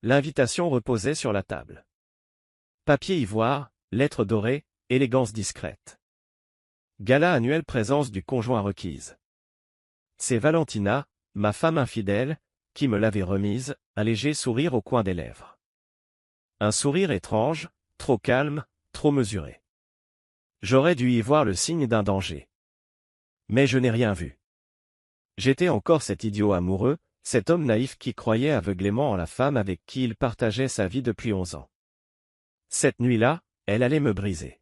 L'invitation reposait sur la table. Papier ivoire, lettres dorées, élégance discrète. Gala annuel, présence du conjoint requise. C'est Valentina, ma femme infidèle, qui me l'avait remise, un léger sourire au coin des lèvres. Un sourire étrange, trop calme, trop mesuré. J'aurais dû y voir le signe d'un danger. Mais je n'ai rien vu. J'étais encore cet idiot amoureux, cet homme naïf qui croyait aveuglément en la femme avec qui il partageait sa vie depuis 11 ans. Cette nuit-là, elle allait me briser.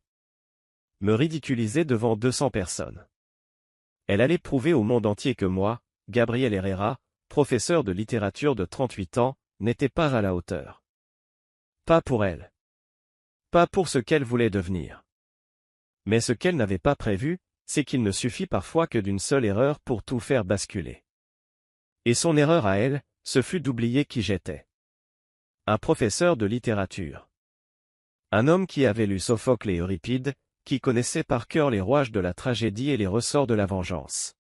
Me ridiculiser devant 200 personnes. Elle allait prouver au monde entier que moi, Gabriel Herrera, professeur de littérature de 38 ans, n'était pas à la hauteur. Pas pour elle. Pas pour ce qu'elle voulait devenir. Mais ce qu'elle n'avait pas prévu, c'est qu'il ne suffit parfois que d'une seule erreur pour tout faire basculer. Et son erreur à elle, ce fut d'oublier qui j'étais. Un professeur de littérature. Un homme qui avait lu Sophocle et Euripide, qui connaissait par cœur les rouages de la tragédie et les ressorts de la vengeance.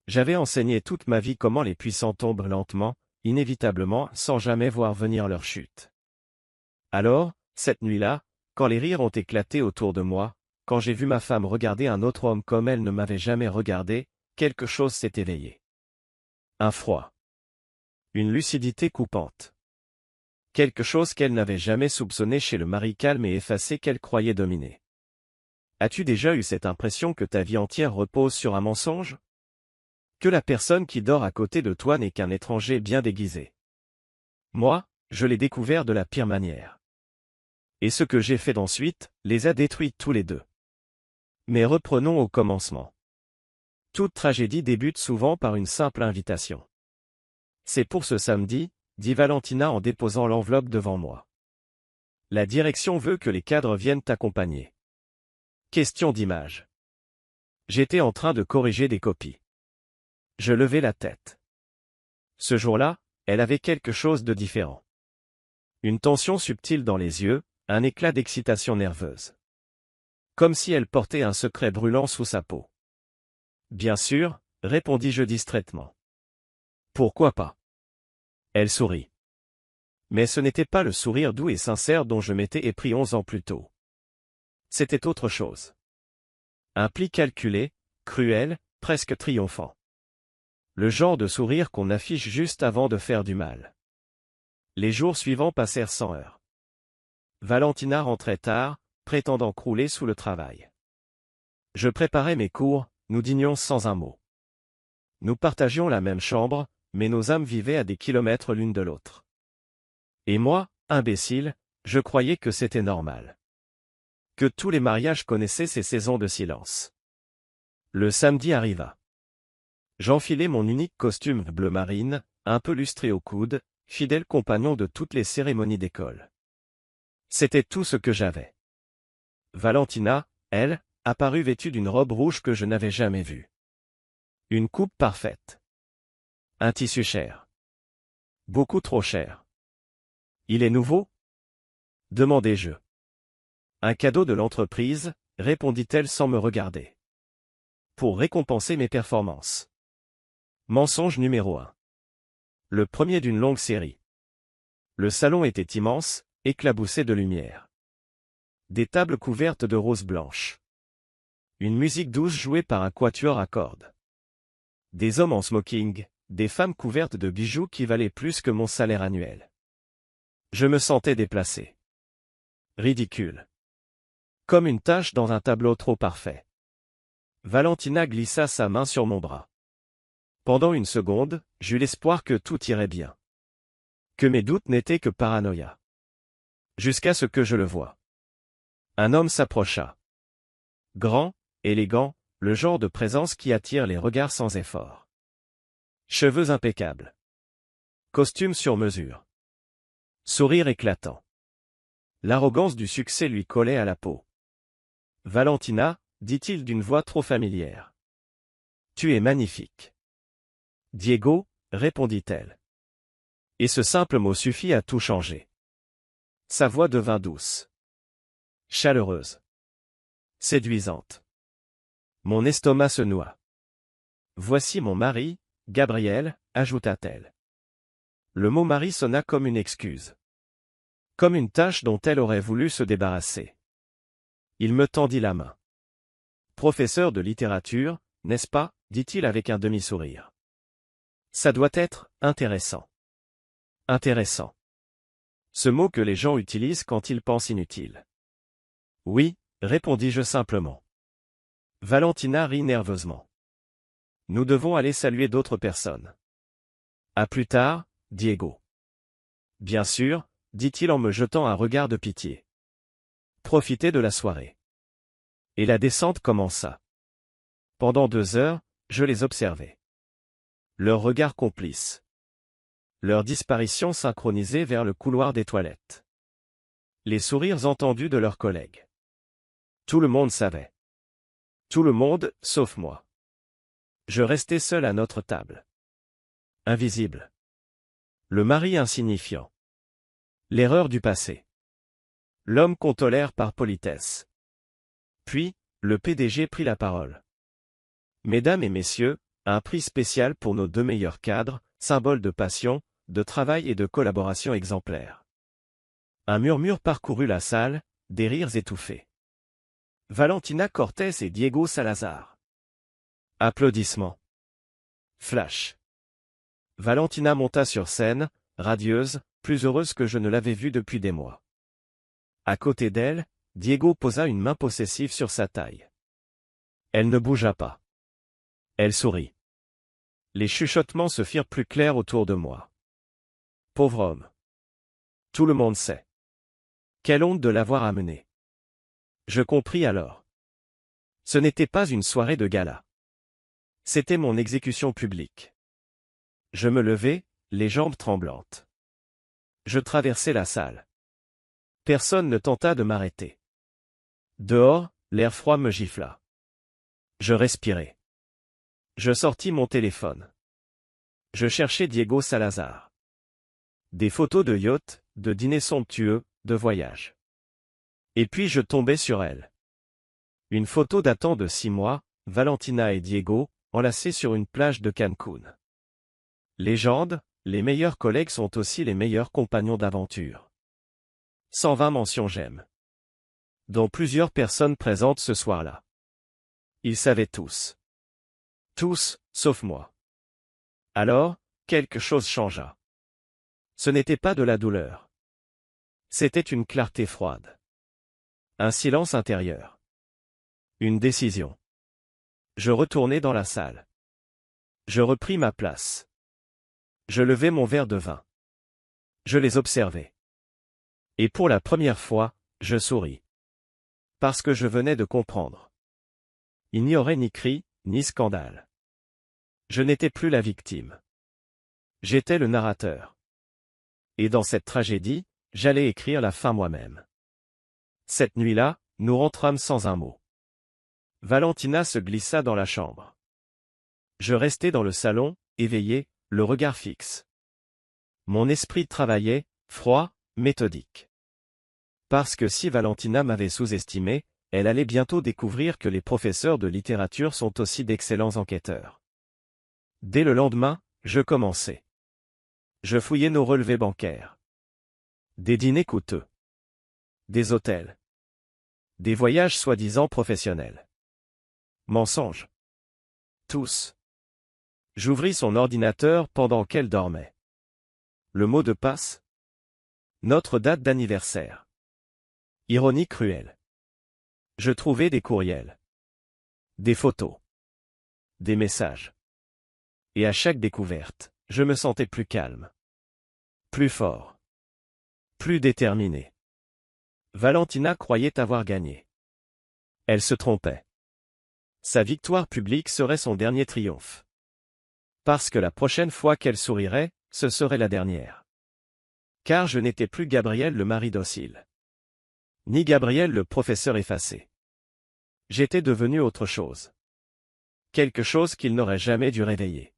J'avais enseigné toute ma vie comment les puissants tombent lentement, inévitablement, sans jamais voir venir leur chute. Alors, cette nuit-là, quand les rires ont éclaté autour de moi, quand j'ai vu ma femme regarder un autre homme comme elle ne m'avait jamais regardé, quelque chose s'est éveillé. Un froid. Une lucidité coupante. Quelque chose qu'elle n'avait jamais soupçonné chez le mari calme et effacé qu'elle croyait dominer. As-tu déjà eu cette impression que ta vie entière repose sur un mensonge? Que la personne qui dort à côté de toi n'est qu'un étranger bien déguisé. Moi, je l'ai découvert de la pire manière. Et ce que j'ai fait ensuite, les a détruits tous les deux. Mais reprenons au commencement. Toute tragédie débute souvent par une simple invitation. C'est pour ce samedi, dit Valentina en déposant l'enveloppe devant moi. La direction veut que les cadres viennent t'accompagner. Question d'image. J'étais en train de corriger des copies. Je levai la tête. Ce jour-là, elle avait quelque chose de différent. Une tension subtile dans les yeux, un éclat d'excitation nerveuse. Comme si elle portait un secret brûlant sous sa peau. Bien sûr, répondis-je distraitement. Pourquoi pas? Elle sourit. Mais ce n'était pas le sourire doux et sincère dont je m'étais épris 11 ans plus tôt. C'était autre chose. Un pli calculé, cruel, presque triomphant. Le genre de sourire qu'on affiche juste avant de faire du mal. Les jours suivants passèrent sans heure. Valentina rentrait tard, prétendant crouler sous le travail. Je préparais mes cours, nous dînions sans un mot. Nous partagions la même chambre, mais nos âmes vivaient à des kilomètres l'une de l'autre. Et moi, imbécile, je croyais que c'était normal. Que tous les mariages connaissaient ces saisons de silence. Le samedi arriva. J'enfilai mon unique costume bleu marine, un peu lustré au coude, fidèle compagnon de toutes les cérémonies d'école. C'était tout ce que j'avais. Valentina, elle, apparut vêtue d'une robe rouge que je n'avais jamais vue. Une coupe parfaite. Un tissu cher. Beaucoup trop cher. Il est nouveau? Demandai-je. Un cadeau de l'entreprise, répondit-elle sans me regarder. Pour récompenser mes performances. Mensonge numéro 1. Le premier d'une longue série. Le salon était immense, éclaboussé de lumière. Des tables couvertes de roses blanches. Une musique douce jouée par un quatuor à cordes. Des hommes en smoking, des femmes couvertes de bijoux qui valaient plus que mon salaire annuel. Je me sentais déplacé. Ridicule. Comme une tache dans un tableau trop parfait. Valentina glissa sa main sur mon bras. Pendant une seconde, j'eus l'espoir que tout irait bien. Que mes doutes n'étaient que paranoïa. Jusqu'à ce que je le voie. Un homme s'approcha. Grand, élégant, le genre de présence qui attire les regards sans effort. Cheveux impeccables. Costume sur mesure. Sourire éclatant. L'arrogance du succès lui collait à la peau. Valentina, dit-il d'une voix trop familière. Tu es magnifique. Diego, répondit-elle. Et ce simple mot suffit à tout changer. Sa voix devint douce. Chaleureuse. Séduisante. Mon estomac se noua. Voici mon mari, Gabriel, ajouta-t-elle. Le mot mari sonna comme une excuse. Comme une tâche dont elle aurait voulu se débarrasser. Il me tendit la main. Professeur de littérature, n'est-ce pas, dit-il avec un demi-sourire. Ça doit être intéressant. Intéressant. Ce mot que les gens utilisent quand ils pensent inutile. Oui, répondis-je simplement. Valentina rit nerveusement. Nous devons aller saluer d'autres personnes. À plus tard, Diego. Bien sûr, dit-il en me jetant un regard de pitié. Profitez de la soirée. Et la descente commença. Pendant 2 heures, je les observais. Leurs regards complices. Leur disparition synchronisée vers le couloir des toilettes. Les sourires entendus de leurs collègues. Tout le monde savait. Tout le monde, sauf moi. Je restais seul à notre table. Invisible. Le mari insignifiant. L'erreur du passé. L'homme qu'on tolère par politesse. Puis, le PDG prit la parole. Mesdames et messieurs, un prix spécial pour nos 2 meilleurs cadres, symboles de passion, de travail et de collaboration exemplaire. Un murmure parcourut la salle, des rires étouffés. Valentina Cortés et Diego Salazar. Applaudissements. Flash. Valentina monta sur scène, radieuse, plus heureuse que je ne l'avais vue depuis des mois. À côté d'elle, Diego posa une main possessive sur sa taille. Elle ne bougea pas. Elle sourit. Les chuchotements se firent plus clairs autour de moi. Pauvre homme. Tout le monde sait. Quelle honte de l'avoir amené. Je compris alors. Ce n'était pas une soirée de gala. C'était mon exécution publique. Je me levai, les jambes tremblantes. Je traversai la salle. Personne ne tenta de m'arrêter. Dehors, l'air froid me gifla. Je respirai. Je sortis mon téléphone. Je cherchai Diego Salazar. Des photos de yachts, de dîners somptueux, de voyages. Et puis je tombai sur elle. Une photo datant de 6 mois, Valentina et Diego, enlacés sur une plage de Cancun. Légende, les meilleurs collègues sont aussi les meilleurs compagnons d'aventure. 120 mentions j'aime. Dont plusieurs personnes présentes ce soir-là. Ils savaient tous. Tous, sauf moi. Alors, quelque chose changea. Ce n'était pas de la douleur. C'était une clarté froide. Un silence intérieur. Une décision. Je retournai dans la salle. Je repris ma place. Je levai mon verre de vin. Je les observai. Et pour la première fois, je souris. Parce que je venais de comprendre. Il n'y aurait ni cri, ni scandale. Je n'étais plus la victime. J'étais le narrateur. Et dans cette tragédie, j'allais écrire la fin moi-même. Cette nuit-là, nous rentrâmes sans un mot. Valentina se glissa dans la chambre. Je restai dans le salon, éveillé, le regard fixe. Mon esprit travaillait, froid, méthodique. Parce que si Valentina m'avait sous-estimé, elle allait bientôt découvrir que les professeurs de littérature sont aussi d'excellents enquêteurs. Dès le lendemain, je commençai. Je fouillais nos relevés bancaires. Des dîners coûteux. Des hôtels. Des voyages soi-disant professionnels. Mensonges. Tous. J'ouvris son ordinateur pendant qu'elle dormait. Le mot de passe. Notre date d'anniversaire. Ironie cruelle. Je trouvai des courriels. Des photos. Des messages. Et à chaque découverte, je me sentais plus calme. Plus fort. Plus déterminé. Valentina croyait avoir gagné. Elle se trompait. Sa victoire publique serait son dernier triomphe. Parce que la prochaine fois qu'elle sourirait, ce serait la dernière. Car je n'étais plus Gabriel le mari docile. Ni Gabriel le professeur effacé. J'étais devenu autre chose. Quelque chose qu'il n'aurait jamais dû réveiller.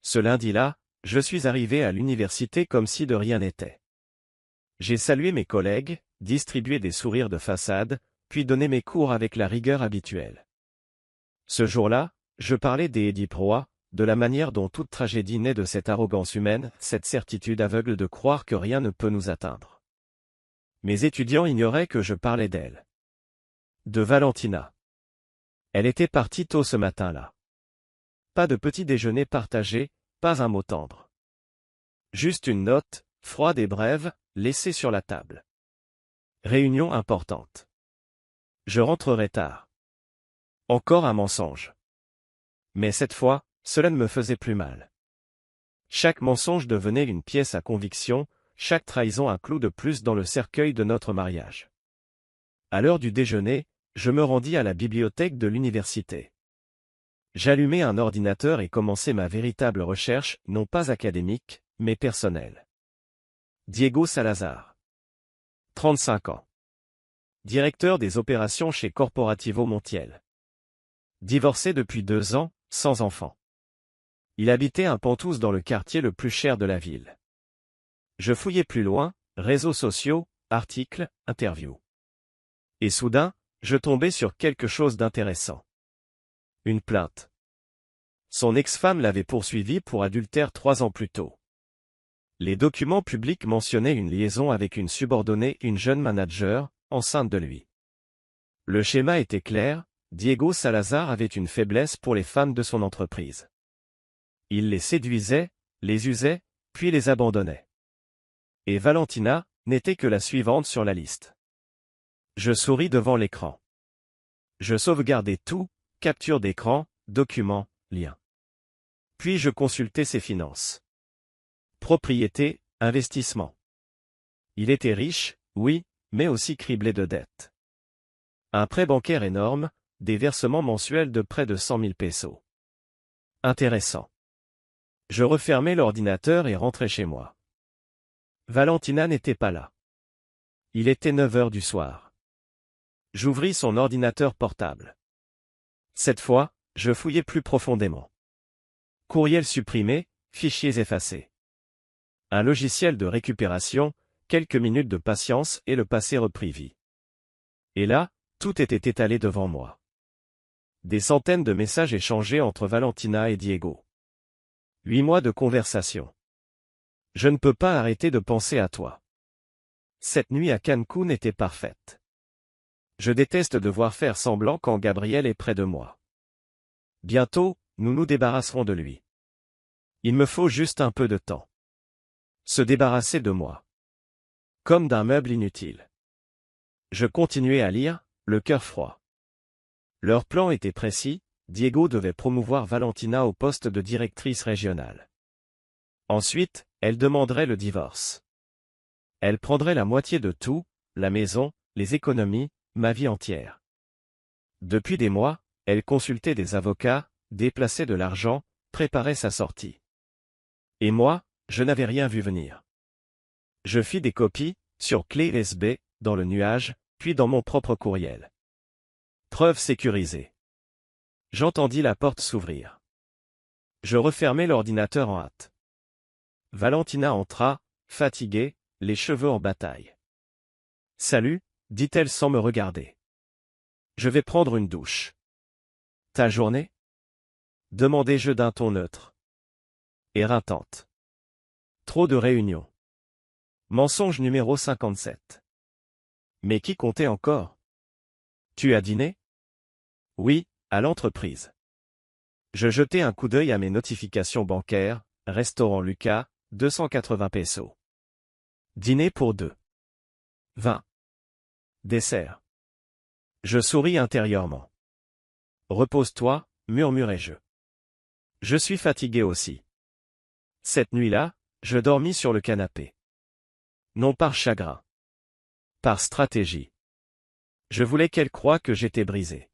Ce lundi-là, je suis arrivé à l'université comme si de rien n'était. J'ai salué mes collègues, distribué des sourires de façade, puis donné mes cours avec la rigueur habituelle. Ce jour-là, je parlais des Édipes rois, de la manière dont toute tragédie naît de cette arrogance humaine, cette certitude aveugle de croire que rien ne peut nous atteindre. Mes étudiants ignoraient que je parlais d'elle. De Valentina. Elle était partie tôt ce matin-là. Pas de petit déjeuner partagé, pas un mot tendre. Juste une note, froide et brève, laissée sur la table. Réunion importante. Je rentrerai tard. Encore un mensonge. Mais cette fois, cela ne me faisait plus mal. Chaque mensonge devenait une pièce à conviction, chaque trahison un clou de plus dans le cercueil de notre mariage. À l'heure du déjeuner, je me rendis à la bibliothèque de l'université. J'allumai un ordinateur et commençai ma véritable recherche, non pas académique, mais personnelle. Diego Salazar. 35 ans. Directeur des opérations chez Corporativo Montiel. Divorcé depuis 2 ans, sans enfant. Il habitait un Penthouse dans le quartier le plus cher de la ville. Je fouillais plus loin, réseaux sociaux, articles, interviews. Et soudain, je tombais sur quelque chose d'intéressant. Une plainte. Son ex-femme l'avait poursuivi pour adultère 3 ans plus tôt. Les documents publics mentionnaient une liaison avec une subordonnée, une jeune manager, enceinte de lui. Le schéma était clair, Diego Salazar avait une faiblesse pour les femmes de son entreprise. Il les séduisait, les usait, puis les abandonnait. Et Valentina n'était que la suivante sur la liste. Je souris devant l'écran. Je sauvegardais tout, capture d'écran, documents, liens. Puis je consultais ses finances. Propriété, investissement. Il était riche, oui, mais aussi criblé de dettes. Un prêt bancaire énorme, des versements mensuels de près de 100 000 pesos. Intéressant. Je refermai l'ordinateur et rentrai chez moi. Valentina n'était pas là. Il était 9 heures du soir. J'ouvris son ordinateur portable. Cette fois, je fouillai plus profondément. Courriels supprimés, fichiers effacés. Un logiciel de récupération, quelques minutes de patience et le passé reprit vie. Et là, tout était étalé devant moi. Des centaines de messages échangés entre Valentina et Diego. 8 mois de conversation. Je ne peux pas arrêter de penser à toi. Cette nuit à Cancun était parfaite. Je déteste devoir faire semblant quand Gabriel est près de moi. Bientôt, nous nous débarrasserons de lui. Il me faut juste un peu de temps. Se débarrasser de moi. Comme d'un meuble inutile. Je continuais à lire, le cœur froid. Leur plan était précis, Diego devait promouvoir Valentina au poste de directrice régionale. Ensuite, elle demanderait le divorce. Elle prendrait la moitié de tout, la maison, les économies, ma vie entière. Depuis des mois, elle consultait des avocats, déplaçait de l'argent, préparait sa sortie. Et moi, je n'avais rien vu venir. Je fis des copies, sur clé USB, dans le nuage, puis dans mon propre courriel. Preuve sécurisée. J'entendis la porte s'ouvrir. Je refermai l'ordinateur en hâte. Valentina entra, fatiguée, les cheveux en bataille. « Salut », dit-elle sans me regarder. « Je vais prendre une douche. »« Ta journée ?» demandai-je d'un ton neutre. Éreintante. Trop de réunions. Mensonge numéro 57. Mais qui comptait encore? Tu as dîné? Oui, à l'entreprise. Je jetai un coup d'œil à mes notifications bancaires, restaurant Lucas, 280 pesos. Dîner pour 2. 20. Dessert. Je souris intérieurement. Repose-toi, murmurai-je. Je suis fatigué aussi. Cette nuit-là, je dormis sur le canapé. Non par chagrin. Par stratégie. Je voulais qu'elle croie que j'étais brisé.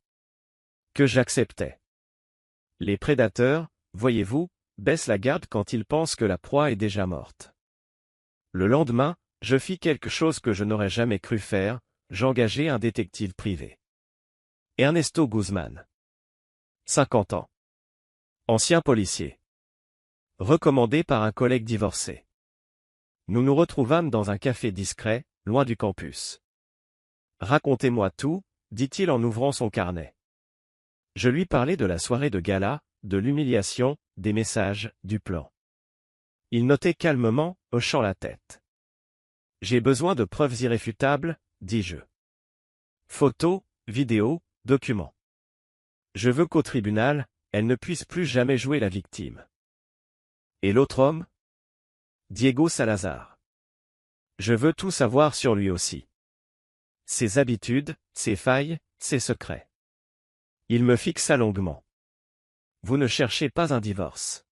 Que j'acceptais. Les prédateurs, voyez-vous, baissent la garde quand ils pensent que la proie est déjà morte. Le lendemain, je fis quelque chose que je n'aurais jamais cru faire, j'engageai un détective privé. Ernesto Guzman. 50 ans. Ancien policier. Recommandé par un collègue divorcé. Nous nous retrouvâmes dans un café discret, loin du campus. Racontez-moi tout, dit-il en ouvrant son carnet. Je lui parlais de la soirée de gala, de l'humiliation, des messages, du plan. Il notait calmement, hochant la tête. J'ai besoin de preuves irréfutables, dis-je. Photos, vidéos, documents. Je veux qu'au tribunal, elle ne puisse plus jamais jouer la victime. Et l'autre homme? Diego Salazar. Je veux tout savoir sur lui aussi. Ses habitudes, ses failles, ses secrets. Il me fixa longuement. Vous ne cherchez pas un divorce.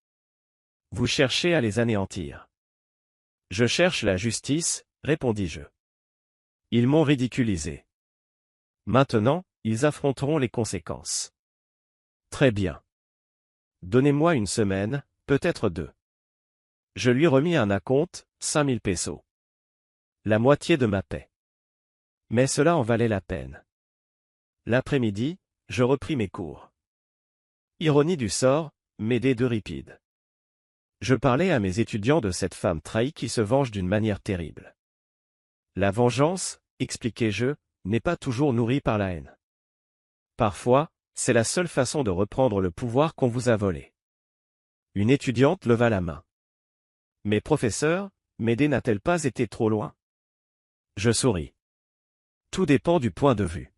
Vous cherchez à les anéantir. Je cherche la justice, répondis-je. Ils m'ont ridiculisé. Maintenant, ils affronteront les conséquences. Très bien. Donnez-moi une semaine, peut-être 2. Je lui remis un acompte, 5000 pesos. La moitié de ma paie. Mais cela en valait la peine. L'après-midi, je repris mes cours. Ironie du sort, m'aider d'Euripide. Je parlais à mes étudiants de cette femme trahie qui se venge d'une manière terrible. La vengeance, expliquai-je, n'est pas toujours nourrie par la haine. Parfois, c'est la seule façon de reprendre le pouvoir qu'on vous a volé. Une étudiante leva la main. Mais professeur, m'aider n'a-t-elle pas été trop loin? Je souris. Tout dépend du point de vue.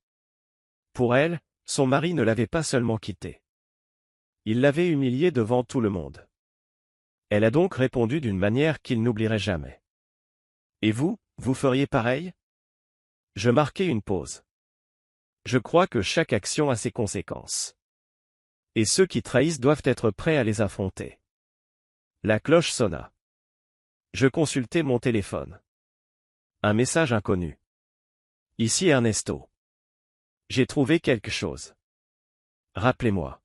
Pour elle, son mari ne l'avait pas seulement quittée. Il l'avait humiliée devant tout le monde. Elle a donc répondu d'une manière qu'il n'oublierait jamais. Et vous, vous feriez pareil? Je marquai une pause. Je crois que chaque action a ses conséquences. Et ceux qui trahissent doivent être prêts à les affronter. La cloche sonna. Je consultai mon téléphone. Un message inconnu. Ici Ernesto. J'ai trouvé quelque chose. Rappelez-moi.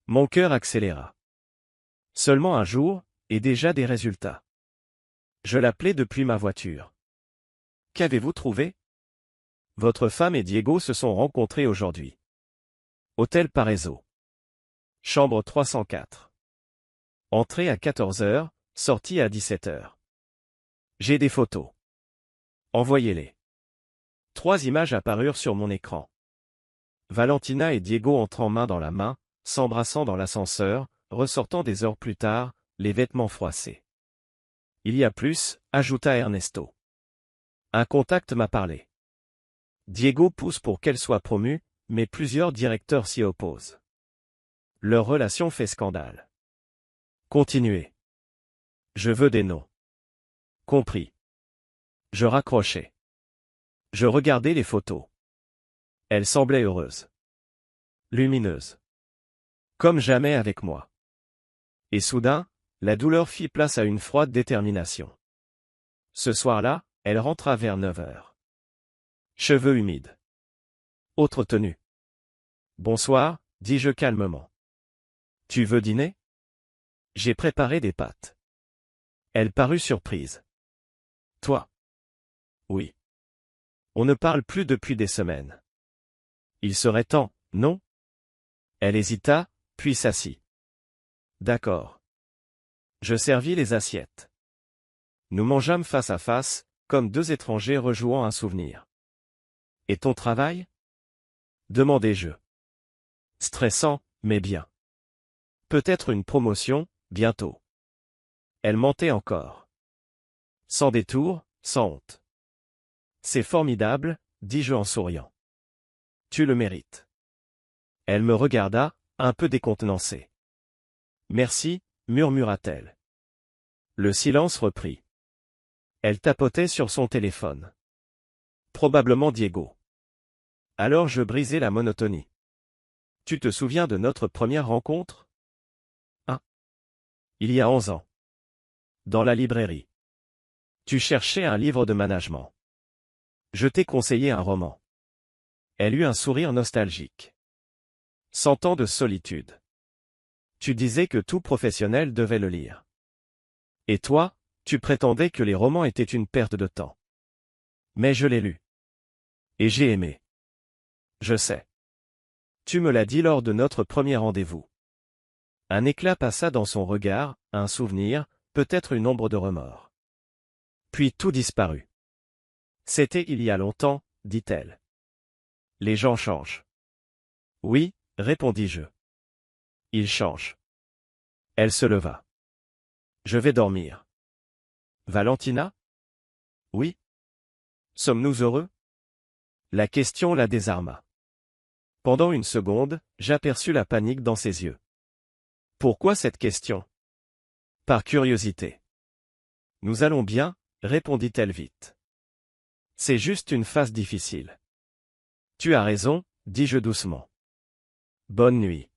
Mon cœur accéléra. Seulement un jour, et déjà des résultats. Je l'appelais depuis ma voiture. Qu'avez-vous trouvé? Votre femme et Diego se sont rencontrés aujourd'hui. Hôtel Paraiso. Chambre 304. Entrée à 14 heures, sortie à 17 heures. J'ai des photos. Envoyez-les. 3 images apparurent sur mon écran. Valentina et Diego entrant main dans la main, s'embrassant dans l'ascenseur, ressortant des heures plus tard, les vêtements froissés. Il y a plus, ajouta Ernesto. Un contact m'a parlé. Diego pousse pour qu'elle soit promue, mais plusieurs directeurs s'y opposent. Leur relation fait scandale. Continuez. Je veux des noms. Compris. Je raccrochai. Je regardais les photos. Elle semblait heureuse. Lumineuse. Comme jamais avec moi. Et soudain, la douleur fit place à une froide détermination. Ce soir-là, elle rentra vers 9 heures. Cheveux humides. Autre tenue. Bonsoir, dis-je calmement. Tu veux dîner? J'ai préparé des pâtes. Elle parut surprise. Toi? Oui. On ne parle plus depuis des semaines. Il serait temps, non? Elle hésita, puis s'assit. D'accord. Je servis les assiettes. Nous mangeâmes face à face, comme 2 étrangers rejouant un souvenir. Et ton travail? Demandai-je. Stressant, mais bien. Peut-être une promotion, bientôt. Elle mentait encore. Sans détour, sans honte. C'est formidable, dis-je en souriant. Tu le mérites. Elle me regarda, un peu décontenancée. Merci, murmura-t-elle. Le silence reprit. Elle tapotait sur son téléphone. Probablement Diego. Alors je brisai la monotonie. Tu te souviens de notre première rencontre? Il y a 11 ans. Dans la librairie. Tu cherchais un livre de management. Je t'ai conseillé un roman. Elle eut un sourire nostalgique. 100 ans de solitude. Tu disais que tout professionnel devait le lire. Et toi, tu prétendais que les romans étaient une perte de temps. Mais je l'ai lu. Et j'ai aimé. Je sais. Tu me l'as dit lors de notre premier rendez-vous. Un éclat passa dans son regard, un souvenir, peut-être une ombre de remords. Puis tout disparut. C'était il y a longtemps, dit-elle. Les gens changent. Oui, répondis-je. Il change. Elle se leva. Je vais dormir. Valentina? Oui. Sommes-nous heureux? La question la désarma. Pendant une seconde, j'aperçus la panique dans ses yeux. Pourquoi cette question? Par curiosité. Nous allons bien, répondit-elle vite. C'est juste une phase difficile. Tu as raison, dis-je doucement. Bonne nuit.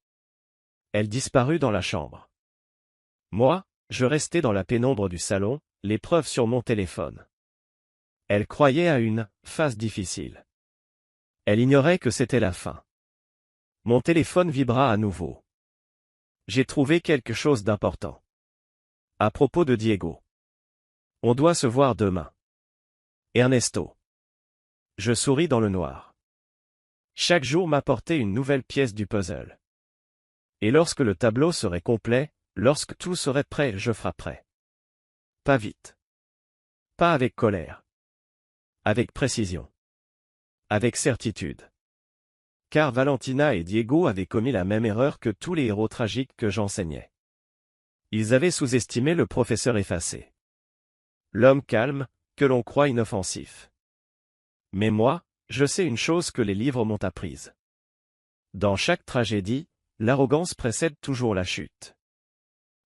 Elle disparut dans la chambre. Moi, je restais dans la pénombre du salon, les preuves sur mon téléphone. Elle croyait à une phase difficile. Elle ignorait que c'était la fin. Mon téléphone vibra à nouveau. J'ai trouvé quelque chose d'important. À propos de Diego. On doit se voir demain. Ernesto. Je souris dans le noir. Chaque jour m'apportait une nouvelle pièce du puzzle. Et lorsque le tableau serait complet, lorsque tout serait prêt, je frapperais. Pas vite. Pas avec colère. Avec précision. Avec certitude. Car Valentina et Diego avaient commis la même erreur que tous les héros tragiques que j'enseignais. Ils avaient sous-estimé le professeur effacé. L'homme calme, que l'on croit inoffensif. Mais moi, je sais une chose que les livres m'ont apprise. Dans chaque tragédie, l'arrogance précède toujours la chute.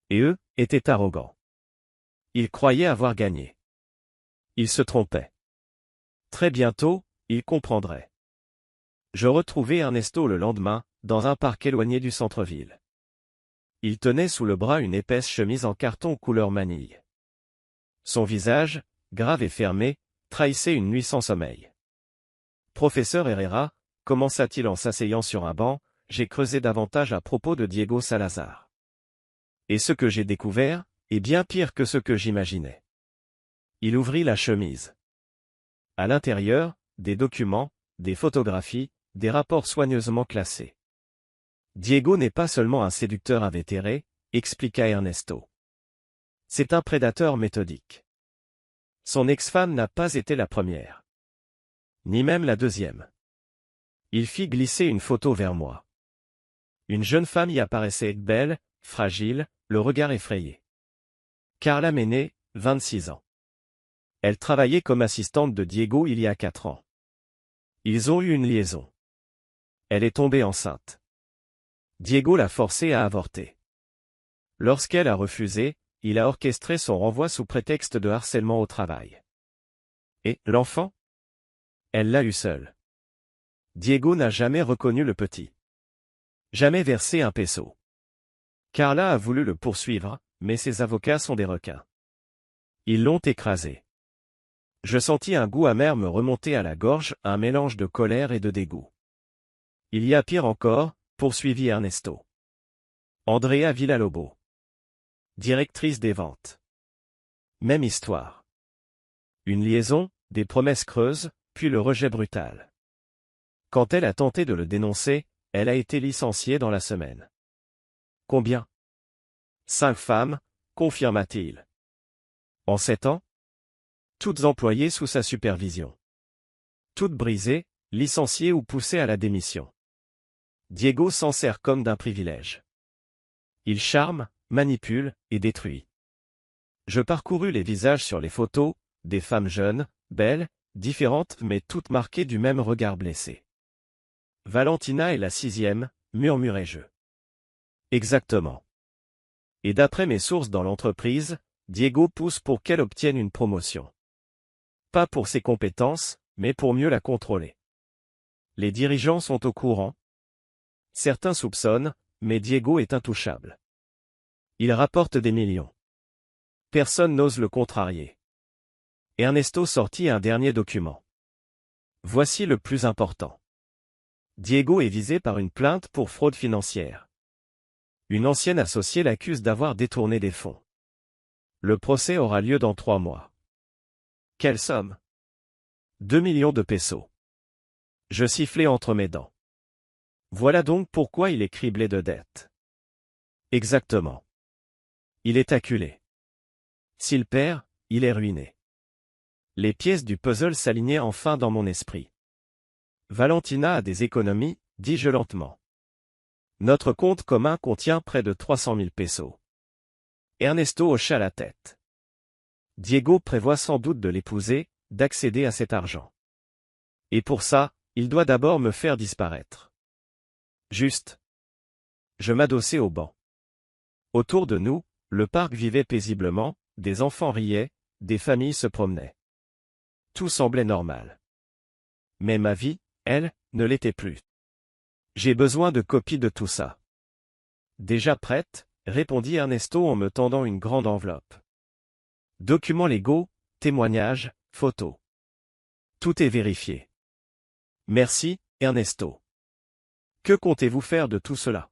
Et eux, étaient arrogants. Ils croyaient avoir gagné. Ils se trompaient. Très bientôt, ils comprendraient. Je retrouvai Ernesto le lendemain, dans un parc éloigné du centre-ville. Il tenait sous le bras une épaisse chemise en carton couleur manille. Son visage, grave et fermé, trahissait une nuit sans sommeil. Professeur Herrera, commença-t-il en s'asseyant sur un banc, j'ai creusé davantage à propos de Diego Salazar. Et ce que j'ai découvert, est bien pire que ce que j'imaginais. Il ouvrit la chemise. À l'intérieur, des documents, des photographies, des rapports soigneusement classés. Diego n'est pas seulement un séducteur invétéré, expliqua Ernesto. C'est un prédateur méthodique. Son ex-femme n'a pas été la première. Ni même la deuxième. Il fit glisser une photo vers moi. Une jeune femme y apparaissait belle, fragile, le regard effrayé. Carla Mene, 26 ans. Elle travaillait comme assistante de Diego il y a 4 ans. Ils ont eu une liaison. Elle est tombée enceinte. Diego l'a forcée à avorter. Lorsqu'elle a refusé, il a orchestré son renvoi sous prétexte de harcèlement au travail. Et l'enfant? Elle l'a eu seule. Diego n'a jamais reconnu le petit. Jamais versé un peso. Carla a voulu le poursuivre, mais ses avocats sont des requins. Ils l'ont écrasé. Je sentis un goût amer me remonter à la gorge, un mélange de colère et de dégoût. Il y a pire encore, poursuivit Ernesto. Andrea Villalobos. Directrice des ventes. Même histoire. Une liaison, des promesses creuses, puis le rejet brutal. Quand elle a tenté de le dénoncer, elle a été licenciée dans la semaine. Combien? 5 femmes, confirma-t-il. En 7 ans? Toutes employées sous sa supervision. Toutes brisées, licenciées ou poussées à la démission. Diego s'en sert comme d'un privilège. Il charme, manipule, et détruit. Je parcourus les visages sur les photos, des femmes jeunes, belles, différentes mais toutes marquées du même regard blessé. Valentina est la 6e, murmurai-je. Exactement. Et d'après mes sources dans l'entreprise, Diego pousse pour qu'elle obtienne une promotion. Pas pour ses compétences, mais pour mieux la contrôler. Les dirigeants sont au courant. Certains soupçonnent, mais Diego est intouchable. Il rapporte des millions. Personne n'ose le contrarier. Ernesto sortit un dernier document. Voici le plus important. Diego est visé par une plainte pour fraude financière. Une ancienne associée l'accuse d'avoir détourné des fonds. Le procès aura lieu dans 3 mois. Quelle somme? 2 millions de pesos. Je sifflai entre mes dents. Voilà donc pourquoi il est criblé de dettes. Exactement. Il est acculé. S'il perd, il est ruiné. Les pièces du puzzle s'alignaient enfin dans mon esprit. Valentina a des économies, dis-je lentement. Notre compte commun contient près de 300 000 pesos. Ernesto hocha la tête. Diego prévoit sans doute de l'épouser, d'accéder à cet argent. Et pour ça, il doit d'abord me faire disparaître. Juste. Je m'adossai au banc. Autour de nous, le parc vivait paisiblement, des enfants riaient, des familles se promenaient. Tout semblait normal. Mais ma vie, elle, ne l'était plus. J'ai besoin de copies de tout ça. Déjà prête, répondit Ernesto en me tendant une grande enveloppe. Documents légaux, témoignages, photos. Tout est vérifié. Merci, Ernesto. Que comptez-vous faire de tout cela?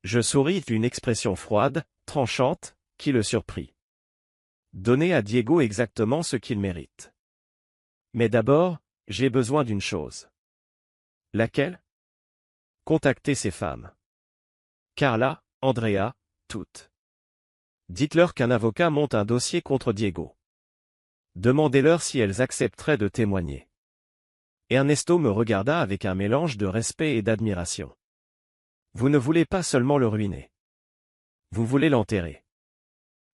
Je souris d'une expression froide, tranchante, qui le surprit. Donnez à Diego exactement ce qu'il mérite. Mais d'abord, j'ai besoin d'une chose. Laquelle? Contactez ces femmes. Carla, Andrea, toutes. Dites-leur qu'un avocat monte un dossier contre Diego. Demandez-leur si elles accepteraient de témoigner. Ernesto me regarda avec un mélange de respect et d'admiration. Vous ne voulez pas seulement le ruiner. Vous voulez l'enterrer.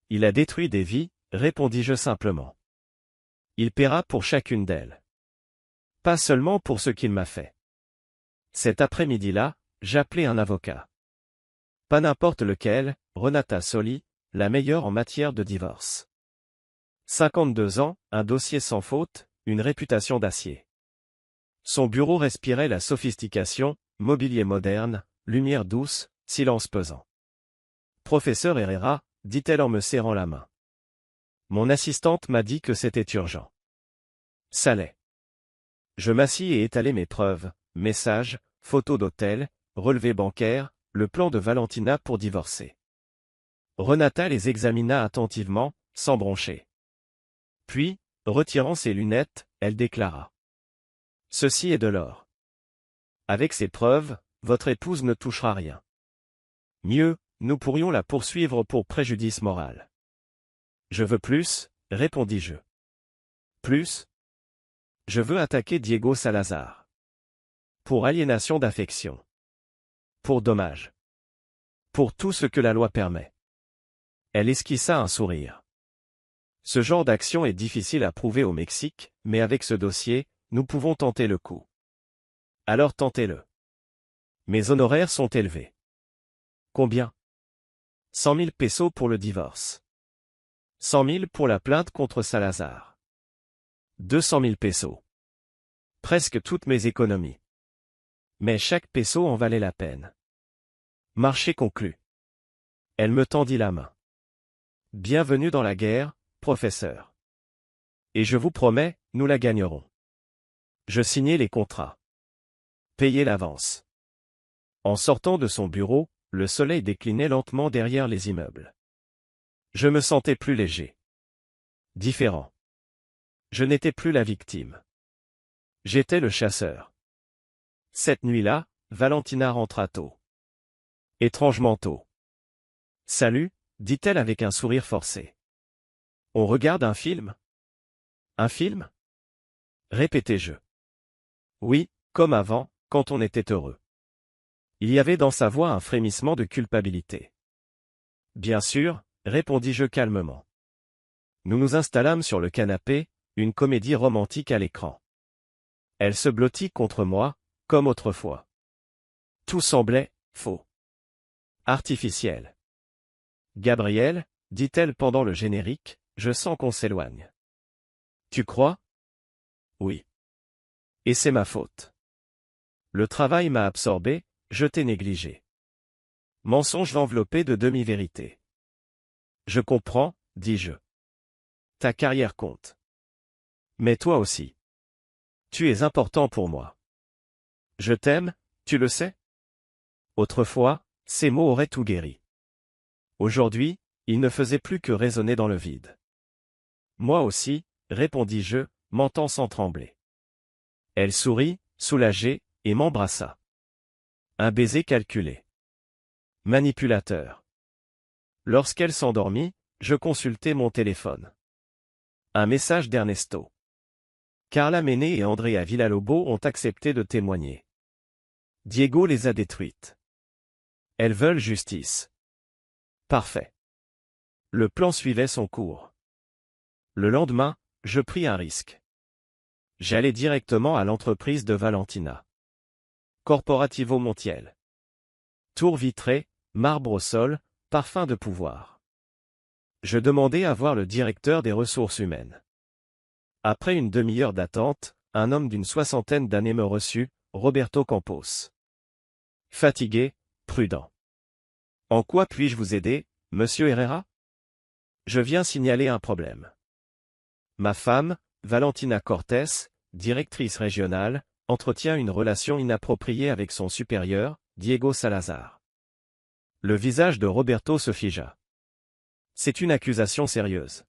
Il a détruit des vies, répondis-je simplement. Il paiera pour chacune d'elles. Pas seulement pour ce qu'il m'a fait. Cet après-midi-là, j'appelai un avocat. Pas n'importe lequel, Renata Soli, la meilleure en matière de divorce. 52 ans, un dossier sans faute, une réputation d'acier. Son bureau respirait la sophistication, mobilier moderne, lumière douce, silence pesant. Professeur Herrera, dit-elle en me serrant la main. Mon assistante m'a dit que c'était urgent. Ça l'est. Je m'assis et étalai mes preuves, messages, photos d'hôtel, relevés bancaires, le plan de Valentina pour divorcer. Renata les examina attentivement, sans broncher. Puis, retirant ses lunettes, elle déclara. Ceci est de l'or. Avec ces preuves, votre épouse ne touchera rien. Mieux, nous pourrions la poursuivre pour préjudice moral. Je veux plus, répondis-je. Plus? Je veux attaquer Diego Salazar. Pour aliénation d'affection. Pour dommage. Pour tout ce que la loi permet. Elle esquissa un sourire. Ce genre d'action est difficile à prouver au Mexique, mais avec ce dossier, nous pouvons tenter le coup. Alors tentez-le. Mes honoraires sont élevés. Combien? 100 000 pesos pour le divorce. 100 000 pour la plainte contre Salazar. 200 000 pesos. Presque toutes mes économies. Mais chaque peso en valait la peine. Marché conclu. Elle me tendit la main. Bienvenue dans la guerre, professeur. Et je vous promets, nous la gagnerons. Je signai les contrats. Payai l'avance. En sortant de son bureau, le soleil déclinait lentement derrière les immeubles. Je me sentais plus léger. Différent. Je n'étais plus la victime. J'étais le chasseur. Cette nuit-là, Valentina rentra tôt. Étrangement tôt. Salut, dit-elle avec un sourire forcé. On regarde un film? Un film? Répétai-je. Oui, comme avant, quand on était heureux. Il y avait dans sa voix un frémissement de culpabilité. Bien sûr, répondis-je calmement. Nous nous installâmes sur le canapé, une comédie romantique à l'écran. Elle se blottit contre moi, comme autrefois. Tout semblait faux. Artificiel. Gabriel, dit-elle pendant le générique, je sens qu'on s'éloigne. Tu crois? Oui. Et c'est ma faute. Le travail m'a absorbé, je t'ai négligé. Mensonge enveloppé de demi-vérité. Je comprends, dis-je. Ta carrière compte. Mais toi aussi. Tu es important pour moi. Je t'aime, tu le sais? Autrefois, ces mots auraient tout guéri. Aujourd'hui, ils ne faisaient plus que résonner dans le vide. Moi aussi, répondis-je, mentant sans trembler. Elle sourit, soulagée, et m'embrassa. Un baiser calculé. Manipulateur. Lorsqu'elle s'endormit, je consultai mon téléphone. Un message d'Ernesto. Carla Mené et Andrea Villalobos ont accepté de témoigner. Diego les a détruites. Elles veulent justice. Parfait. Le plan suivait son cours. Le lendemain, je pris un risque. J'allais directement à l'entreprise de Valentina. Corporativo Montiel. Tour vitrée, marbre au sol, parfum de pouvoir. Je demandai à voir le directeur des ressources humaines. Après une demi-heure d'attente, un homme d'une soixantaine d'années me reçut, Roberto Campos. Fatigué, prudent. En quoi puis-je vous aider, monsieur Herrera? Je viens signaler un problème. Ma femme, Valentina Cortés, directrice régionale, entretient une relation inappropriée avec son supérieur, Diego Salazar. Le visage de Roberto se figea. C'est une accusation sérieuse.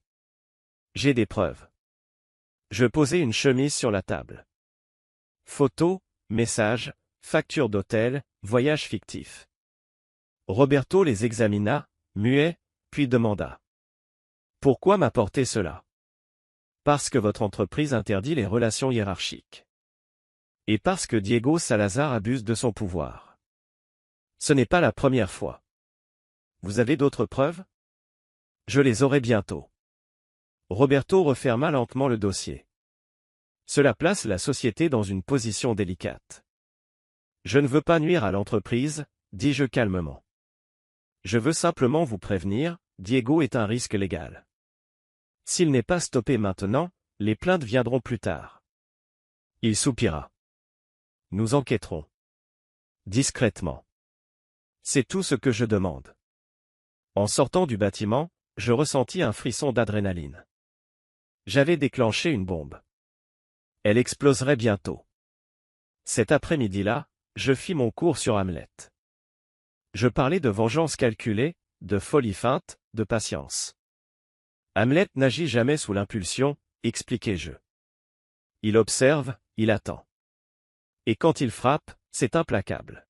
J'ai des preuves. Je posai une chemise sur la table. Photos, messages, factures d'hôtel, voyages fictifs. Roberto les examina, muet, puis demanda. Pourquoi m'apporter cela? Parce que votre entreprise interdit les relations hiérarchiques. Et parce que Diego Salazar abuse de son pouvoir. Ce n'est pas la première fois. Vous avez d'autres preuves? Je les aurai bientôt. Roberto referma lentement le dossier. Cela place la société dans une position délicate. Je ne veux pas nuire à l'entreprise, dis-je calmement. Je veux simplement vous prévenir, Diego est un risque légal. S'il n'est pas stoppé maintenant, les plaintes viendront plus tard. Il soupira. Nous enquêterons. Discrètement. C'est tout ce que je demande. En sortant du bâtiment, je ressentis un frisson d'adrénaline. J'avais déclenché une bombe. Elle exploserait bientôt. Cet après-midi-là, je fis mon cours sur Hamlet. Je parlais de vengeance calculée, de folie feinte, de patience. Hamlet n'agit jamais sous l'impulsion, expliquai-je. Il observe, il attend. Et quand il frappe, c'est implacable.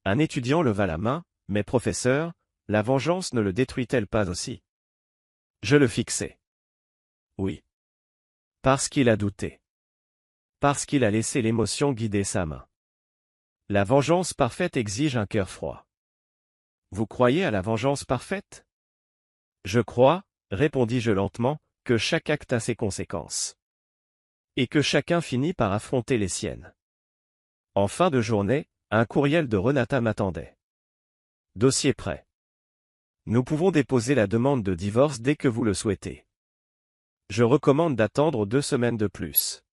Un étudiant leva la main, mais professeur, la vengeance ne le détruit-elle pas aussi? Je le fixai. Oui. Parce qu'il a douté. Parce qu'il a laissé l'émotion guider sa main. La vengeance parfaite exige un cœur froid. Vous croyez à la vengeance parfaite? Je crois, répondis-je lentement, que chaque acte a ses conséquences. Et que chacun finit par affronter les siennes. En fin de journée, un courriel de Renata m'attendait. Dossier prêt. Nous pouvons déposer la demande de divorce dès que vous le souhaitez. Je recommande d'attendre 2 semaines de plus.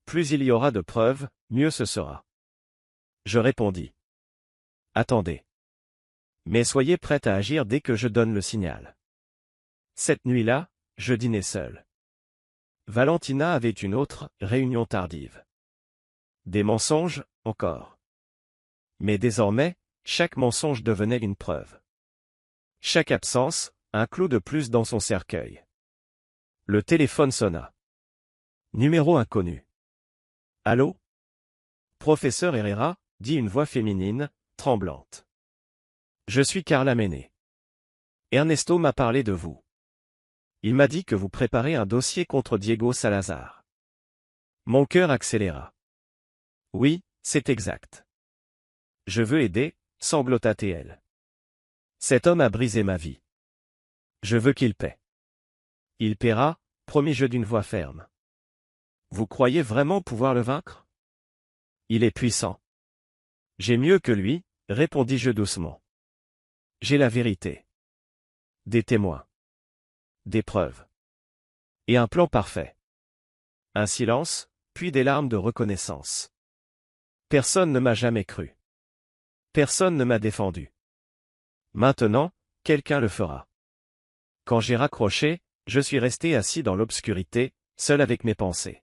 Plus il y aura de preuves, mieux ce sera. Je répondis. Attendez. Mais soyez prête à agir dès que je donne le signal. Cette nuit-là, je dînais seul. Valentina avait une autre réunion tardive. Des mensonges, encore. Mais désormais, chaque mensonge devenait une preuve. Chaque absence, un clou de plus dans son cercueil. Le téléphone sonna. Numéro inconnu. Allô? Professeur Herrera, dit une voix féminine, tremblante. Je suis Carla Méné. Ernesto m'a parlé de vous. Il m'a dit que vous préparez un dossier contre Diego Salazar. Mon cœur accéléra. Oui, c'est exact. Je veux aider, sanglota-t-elle. Cet homme a brisé ma vie. Je veux qu'il paie. Il paiera, promis-je d'une voix ferme. Vous croyez vraiment pouvoir le vaincre? Il est puissant. J'ai mieux que lui, répondis-je doucement. J'ai la vérité. Des témoins. Des preuves. Et un plan parfait. Un silence, puis des larmes de reconnaissance. Personne ne m'a jamais cru. Personne ne m'a défendu. Maintenant, quelqu'un le fera. Quand j'ai raccroché, je suis resté assis dans l'obscurité, seul avec mes pensées.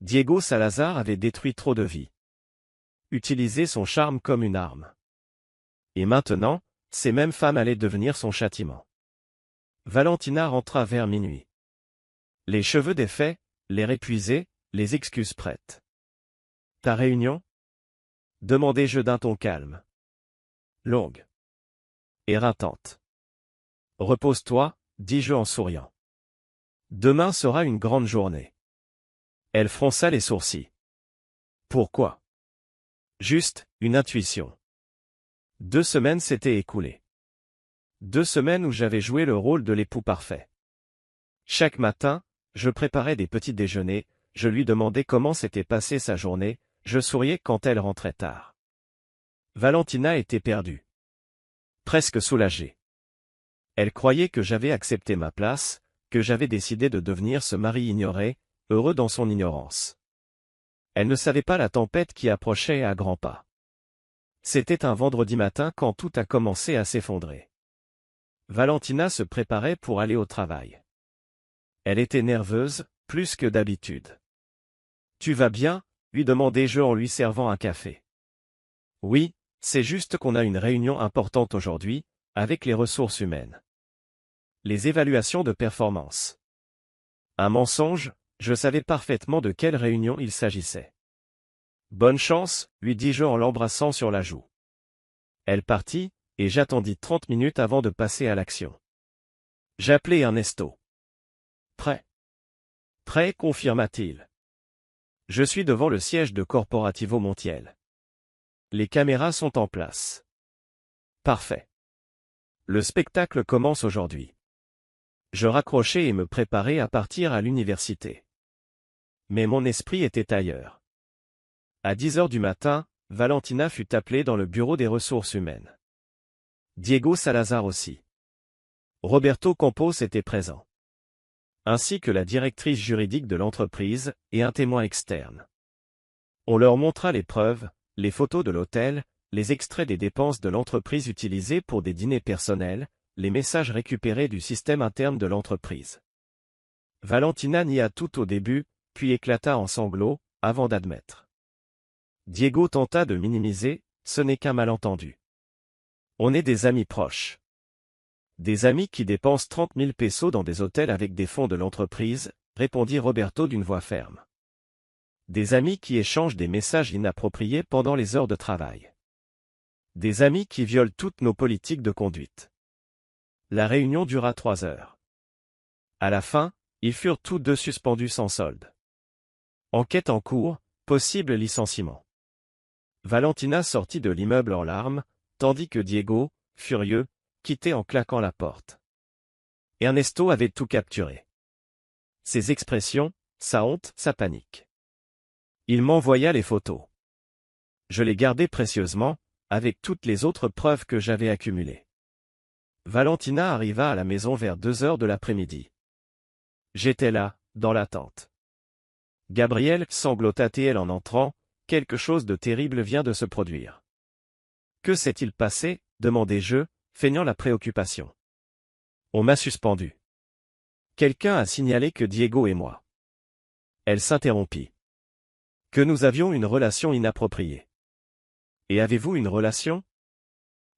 Diego Salazar avait détruit trop de vies. Utilisé son charme comme une arme. Et maintenant, ces mêmes femmes allaient devenir son châtiment. Valentina rentra vers minuit. Les cheveux défaits, l'air épuisé, les excuses prêtes. Ta réunion? Demandai-je d'un ton calme. Longue. Éreintante. Repose-toi, dis-je en souriant. Demain sera une grande journée. Elle fronça les sourcils. Pourquoi? Juste, une intuition. 2 semaines s'étaient écoulées. 2 semaines où j'avais joué le rôle de l'époux parfait. Chaque matin, je préparais des petits déjeuners, je lui demandais comment s'était passée sa journée, je souriais quand elle rentrait tard. Valentina était perdue. Presque soulagée. Elle croyait que j'avais accepté ma place, que j'avais décidé de devenir ce mari ignoré, heureux dans son ignorance. Elle ne savait pas la tempête qui approchait à grands pas. C'était un vendredi matin quand tout a commencé à s'effondrer. Valentina se préparait pour aller au travail. Elle était nerveuse, plus que d'habitude. « Tu vas bien ?» lui demandai-je en lui servant un café. « Oui, c'est juste qu'on a une réunion importante aujourd'hui, avec les ressources humaines. Les évaluations de performance. » Un mensonge, je savais parfaitement de quelle réunion il s'agissait. « Bonne chance », lui dis-je en l'embrassant sur la joue. Elle partit, et j'attendis 30 minutes avant de passer à l'action. J'appelai Ernesto. « Prêt ?»« Prêt », confirma-t-il. Je suis devant le siège de Corporativo Montiel. Les caméras sont en place. Parfait. Le spectacle commence aujourd'hui. Je raccrochai et me préparais à partir à l'université. Mais mon esprit était ailleurs. À 10 heures du matin, Valentina fut appelée dans le bureau des ressources humaines. Diego Salazar aussi. Roberto Campos était présent. Ainsi que la directrice juridique de l'entreprise et un témoin externe. On leur montra les preuves, les photos de l'hôtel, les extraits des dépenses de l'entreprise utilisées pour des dîners personnels, les messages récupérés du système interne de l'entreprise. Valentina nia tout au début, puis éclata en sanglots, avant d'admettre. Diego tenta de minimiser, ce n'est qu'un malentendu. On est des amis proches. Des amis qui dépensent 30 000 pesos dans des hôtels avec des fonds de l'entreprise, répondit Roberto d'une voix ferme. Des amis qui échangent des messages inappropriés pendant les heures de travail. Des amis qui violent toutes nos politiques de conduite. La réunion dura 3 heures. À la fin, ils furent tous deux suspendus sans solde. Enquête en cours, possible licenciement. Valentina sortit de l'immeuble en larmes, tandis que Diego, furieux, quittait en claquant la porte. Ernesto avait tout capturé. Ses expressions, sa honte, sa panique. Il m'envoya les photos. Je les gardai précieusement, avec toutes les autres preuves que j'avais accumulées. Valentina arriva à la maison vers 2 heures de l'après-midi. J'étais là, dans l'attente. Gabriel, sanglota-t-elle en entrant, quelque chose de terrible vient de se produire. Que s'est-il passé, demandai-je, feignant la préoccupation. On m'a suspendu. Quelqu'un a signalé que Diego et moi. Elle s'interrompit. Que nous avions une relation inappropriée. Et avez-vous une relation?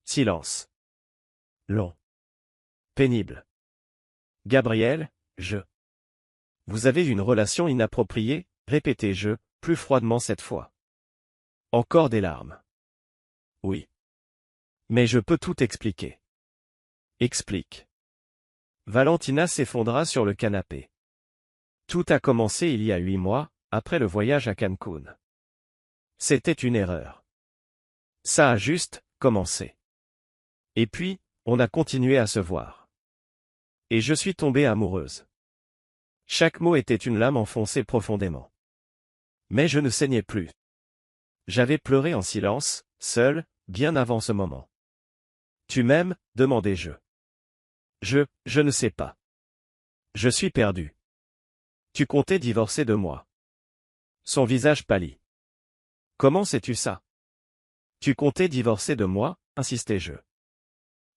Silence. Long. Pénible. Gabriel, je. Vous avez une relation inappropriée, répétai-je, plus froidement cette fois. Encore des larmes. Oui. Mais je peux tout expliquer. Explique. Valentina s'effondra sur le canapé. Tout a commencé il y a 8 mois, après le voyage à Cancun. C'était une erreur. Ça a juste commencé. Et puis, on a continué à se voir. Et je suis tombée amoureuse. Chaque mot était une lame enfoncée profondément. Mais je ne saignais plus. J'avais pleuré en silence, seul, bien avant ce moment. Tu m'aimes? Demandai-je. Je ne sais pas. Je suis perdu. Tu comptais divorcer de moi. Son visage pâlit. Comment sais-tu ça? Tu comptais divorcer de moi, insistai-je.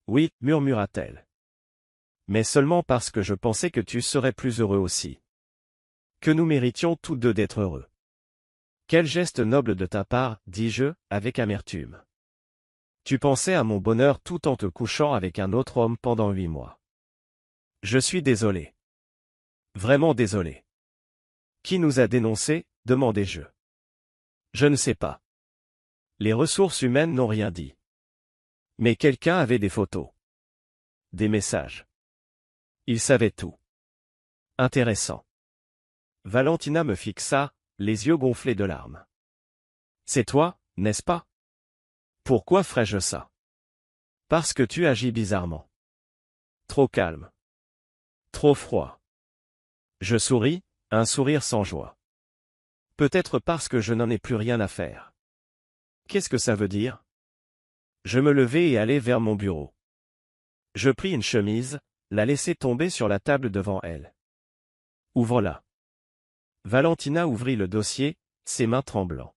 Oui, murmura-t-elle. Mais seulement parce que je pensais que tu serais plus heureux aussi. Que nous méritions tous deux d'être heureux. Quel geste noble de ta part, dis-je, avec amertume. Tu pensais à mon bonheur tout en te couchant avec un autre homme pendant 8 mois. Je suis désolé. Vraiment désolé. Qui nous a dénoncés? Demandai-je. Je ne sais pas. Les ressources humaines n'ont rien dit. Mais quelqu'un avait des photos. Des messages. Il savait tout. Intéressant. Valentina me fixa, les yeux gonflés de larmes. C'est toi, n'est-ce pas? Pourquoi ferais-je ça? Parce que tu agis bizarrement. Trop calme. Trop froid. Je souris, un sourire sans joie. Peut-être parce que je n'en ai plus rien à faire. Qu'est-ce que ça veut dire? Je me levai et allai vers mon bureau. Je pris une chemise, la laissai tomber sur la table devant elle. Ouvre-la. Valentina ouvrit le dossier, ses mains tremblant.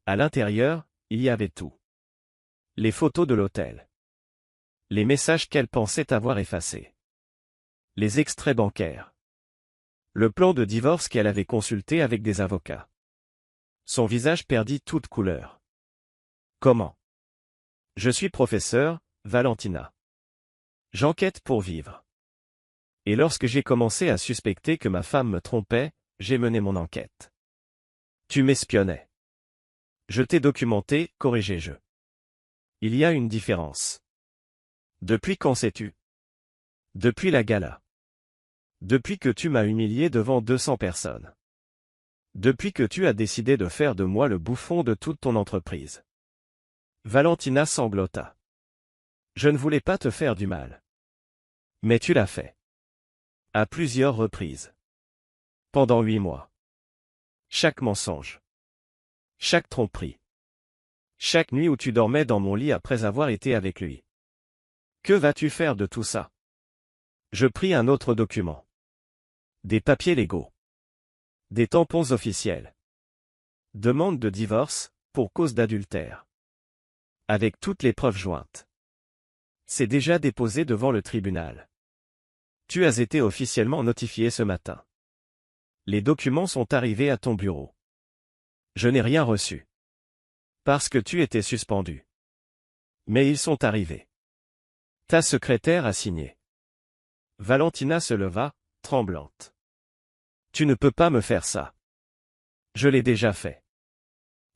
À l'intérieur, il y avait tout. Les photos de l'hôtel. Les messages qu'elle pensait avoir effacés. Les extraits bancaires. Le plan de divorce qu'elle avait consulté avec des avocats. Son visage perdit toute couleur. Comment? Je suis professeur, Valentina. J'enquête pour vivre. Et lorsque j'ai commencé à suspecter que ma femme me trompait, j'ai mené mon enquête. Tu m'espionnais. Je t'ai documenté, corrigé-je. Il y a une différence. Depuis quand sais-tu? Depuis la gala. Depuis que tu m'as humilié devant 200 personnes. Depuis que tu as décidé de faire de moi le bouffon de toute ton entreprise. Valentina sanglota. Je ne voulais pas te faire du mal. Mais tu l'as fait. À plusieurs reprises. Pendant 8 mois. Chaque mensonge. Chaque tromperie. Chaque nuit où tu dormais dans mon lit après avoir été avec lui. Que vas-tu faire de tout ça? Je pris un autre document. Des papiers légaux. Des tampons officiels. Demande de divorce, pour cause d'adultère. Avec toutes les preuves jointes. C'est déjà déposé devant le tribunal. Tu as été officiellement notifié ce matin. Les documents sont arrivés à ton bureau. Je n'ai rien reçu. Parce que tu étais suspendu. Mais ils sont arrivés. Ta secrétaire a signé. Valentina se leva, tremblante. Tu ne peux pas me faire ça. Je l'ai déjà fait.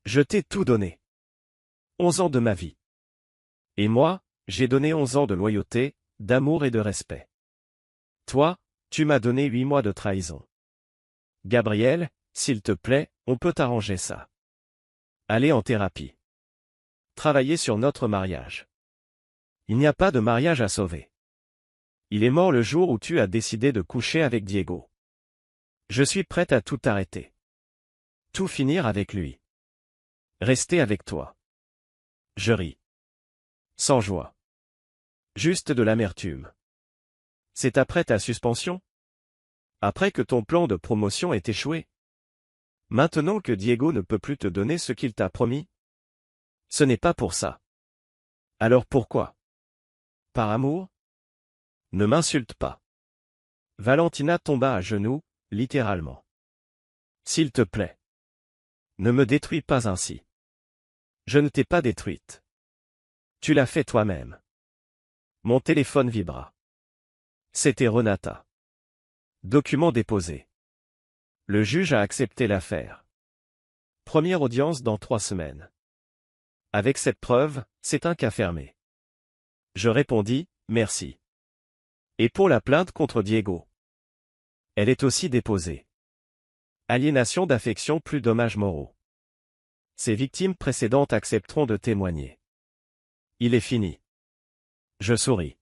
Je t'ai tout donné. 11 ans de ma vie. Et moi, j'ai donné 11 ans de loyauté, d'amour et de respect. Toi, tu m'as donné 8 mois de trahison. Gabriel, s'il te plaît, on peut arranger ça. Aller en thérapie. Travailler sur notre mariage. Il n'y a pas de mariage à sauver. Il est mort le jour où tu as décidé de coucher avec Diego. Je suis prête à tout arrêter. Tout finir avec lui. Rester avec toi. Je ris. Sans joie. Juste de l'amertume. C'est après ta suspension? Après que ton plan de promotion ait échoué? Maintenant que Diego ne peut plus te donner ce qu'il t'a promis? Ce n'est pas pour ça. Alors pourquoi? Par amour? Ne m'insulte pas. Valentina tomba à genoux, littéralement. S'il te plaît. Ne me détruis pas ainsi. Je ne t'ai pas détruite. Tu l'as fait toi-même. Mon téléphone vibra. C'était Renata. Document déposé. Le juge a accepté l'affaire. Première audience dans 3 semaines. Avec cette preuve, c'est un cas fermé. Je répondis, merci. Et pour la plainte contre Diego? Elle est aussi déposée. Aliénation d'affection plus dommages moraux. Ces victimes précédentes accepteront de témoigner. Il est fini. Je souris.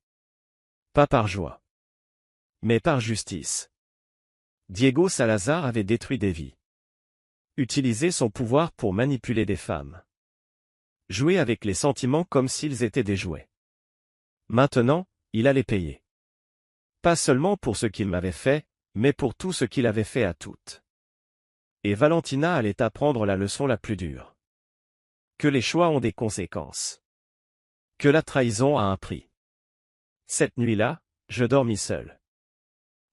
Pas par joie. Mais par justice. Diego Salazar avait détruit des vies. Utilisé son pouvoir pour manipuler des femmes. Jouer avec les sentiments comme s'ils étaient des jouets. Maintenant, il allait payer. Pas seulement pour ce qu'il m'avait fait, mais pour tout ce qu'il avait fait à toutes. Et Valentina allait apprendre la leçon la plus dure. Que les choix ont des conséquences. Que la trahison a un prix. Cette nuit-là, je dormis seul.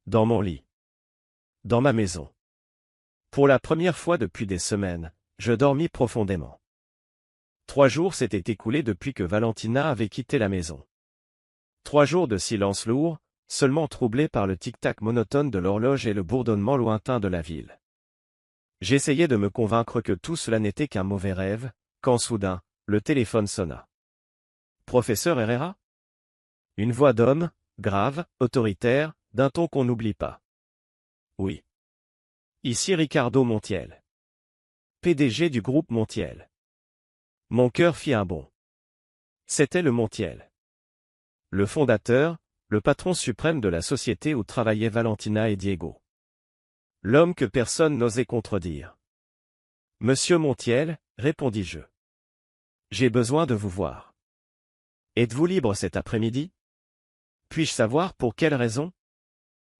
Dans mon lit. Dans ma maison. Pour la première fois depuis des semaines, je dormis profondément. 3 jours s'étaient écoulés depuis que Valentina avait quitté la maison. 3 jours de silence lourd, seulement troublés par le tic-tac monotone de l'horloge et le bourdonnement lointain de la ville. J'essayais de me convaincre que tout cela n'était qu'un mauvais rêve, quand soudain, le téléphone sonna. Professeur Herrera? Une voix d'homme, grave, autoritaire, d'un ton qu'on n'oublie pas. Oui. Ici Ricardo Montiel. PDG du groupe Montiel. Mon cœur fit un bond. C'était le Montiel. le fondateur, le patron suprême de la société où travaillaient Valentina et Diego. L'homme que personne n'osait contredire. Monsieur Montiel, répondis-je. J'ai besoin de vous voir. Êtes-vous libre cet après-midi? Puis-je savoir pour quelle raison?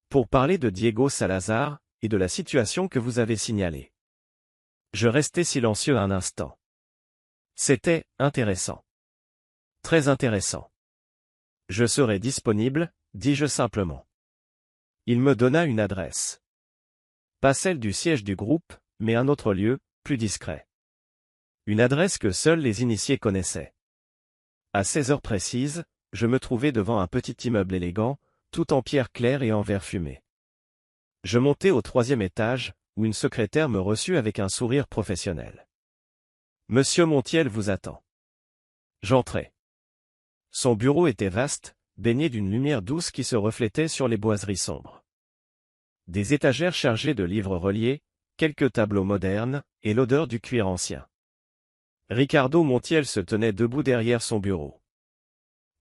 Pour parler de Diego Salazar, et de la situation que vous avez signalée. Je restai silencieux un instant. C'était intéressant. Très intéressant. Je serai disponible, dis-je simplement. Il me donna une adresse. Pas celle du siège du groupe, mais un autre lieu, plus discret. Une adresse que seuls les initiés connaissaient. À 16 heures précises, je me trouvais devant un petit immeuble élégant, tout en pierre claire et en verre fumé. Je montai au 3e étage, où une secrétaire me reçut avec un sourire professionnel. Monsieur Montiel vous attend. J'entrai. Son bureau était vaste, baigné d'une lumière douce qui se reflétait sur les boiseries sombres. Des étagères chargées de livres reliés, quelques tableaux modernes, et l'odeur du cuir ancien. Ricardo Montiel se tenait debout derrière son bureau.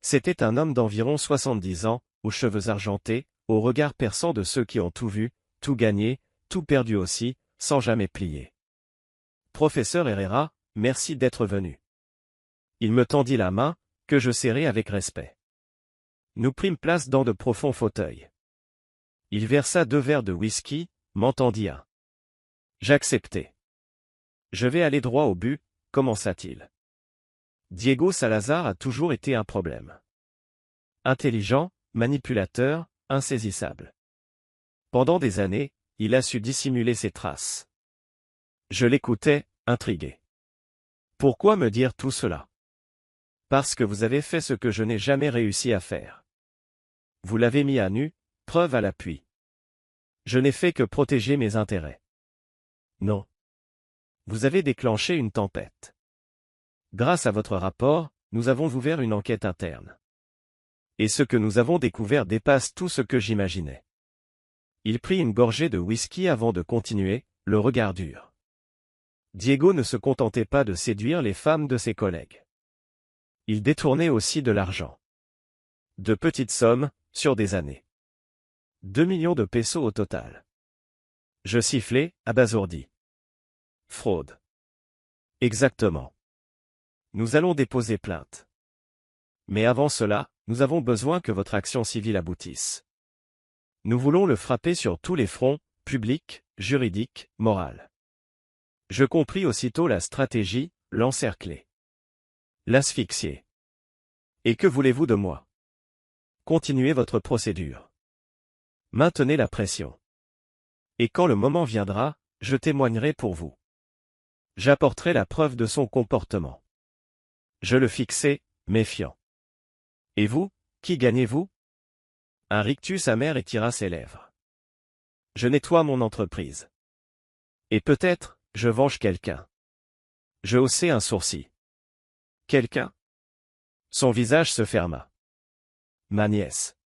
C'était un homme d'environ 70 ans, aux cheveux argentés, au regard perçant de ceux qui ont tout vu, tout gagné, tout perdu aussi, sans jamais plier. Professeur Herrera, merci d'être venu. Il me tendit la main, que je serrai avec respect. Nous prîmes place dans de profonds fauteuils. Il versa 2 verres de whisky, m'en tendit un. J'acceptai. Je vais aller droit au but, commença-t-il. Diego Salazar a toujours été un problème. Intelligent, manipulateur, insaisissable. Pendant des années, il a su dissimuler ses traces. Je l'écoutais, intrigué. Pourquoi me dire tout cela? Parce que vous avez fait ce que je n'ai jamais réussi à faire. Vous l'avez mis à nu, preuve à l'appui. Je n'ai fait que protéger mes intérêts. Non. Vous avez déclenché une tempête. Grâce à votre rapport, nous avons ouvert une enquête interne. Et ce que nous avons découvert dépasse tout ce que j'imaginais. Il prit une gorgée de whisky avant de continuer, le regard dur. Diego ne se contentait pas de séduire les femmes de ses collègues. Il détournait aussi de l'argent. De petites sommes, sur des années. 2 millions de pesos au total. Je sifflai, abasourdi. Fraude. Exactement. Nous allons déposer plainte. Mais avant cela, nous avons besoin que votre action civile aboutisse. Nous voulons le frapper sur tous les fronts, public, juridique, moral. Je compris aussitôt la stratégie, l'encercler. L'asphyxier. Et que voulez-vous de moi? Continuez votre procédure. Maintenez la pression. Et quand le moment viendra, je témoignerai pour vous. J'apporterai la preuve de son comportement. Je le fixai, méfiant. Et vous, qui gagnez-vous? Un rictus amer étira ses lèvres. Je nettoie mon entreprise. Et peut-être, je venge quelqu'un. Je haussai un sourcil. Quelqu'un? Son visage se ferma. Ma nièce.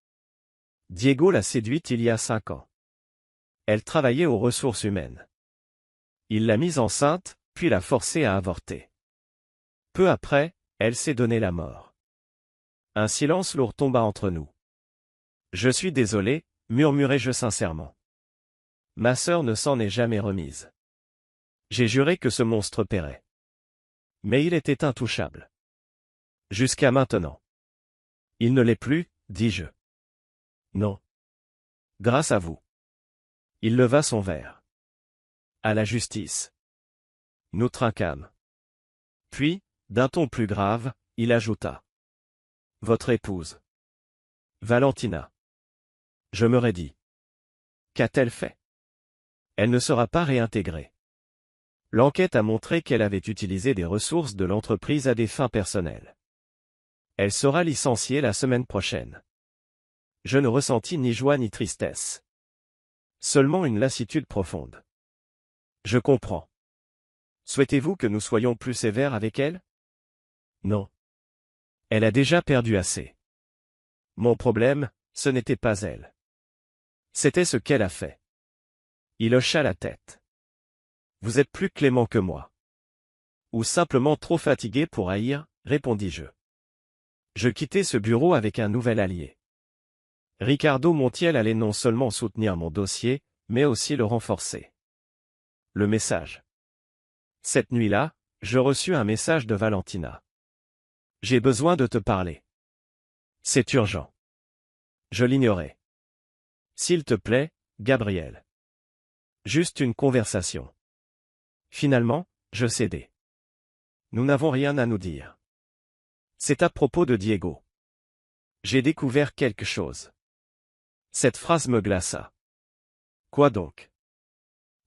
Diego l'a séduite il y a 5 ans. Elle travaillait aux ressources humaines. Il l'a mise enceinte, puis l'a forcée à avorter. Peu après, elle s'est donné la mort. Un silence lourd tomba entre nous. Je suis désolé, murmurai-je sincèrement. Ma sœur ne s'en est jamais remise. J'ai juré que ce monstre paierait. Mais il était intouchable. Jusqu'à maintenant. Il ne l'est plus, dis-je. Non. Grâce à vous. Il leva son verre. À la justice. Nous trinquâmes. Puis, d'un ton plus grave, il ajouta. Votre épouse. Valentina. Je me raidis. Qu'a-t-elle fait? Elle ne sera pas réintégrée. L'enquête a montré qu'elle avait utilisé des ressources de l'entreprise à des fins personnelles. Elle sera licenciée la semaine prochaine. Je ne ressentis ni joie ni tristesse. Seulement une lassitude profonde. Je comprends. Souhaitez-vous que nous soyons plus sévères avec elle? Non. Elle a déjà perdu assez. Mon problème, ce n'était pas elle. C'était ce qu'elle a fait. Il hocha la tête. Vous êtes plus clément que moi. Ou simplement trop fatigué pour haïr, répondis-je. Je quittais ce bureau avec un nouvel allié. Ricardo Montiel allait non seulement soutenir mon dossier, mais aussi le renforcer. Le message. Cette nuit-là, je reçus un message de Valentina. J'ai besoin de te parler. C'est urgent. Je l'ignorais. S'il te plaît, Gabriel. Juste une conversation. Finalement, je cédai. Nous n'avons rien à nous dire. C'est à propos de Diego. J'ai découvert quelque chose. Cette phrase me glaça. Quoi donc?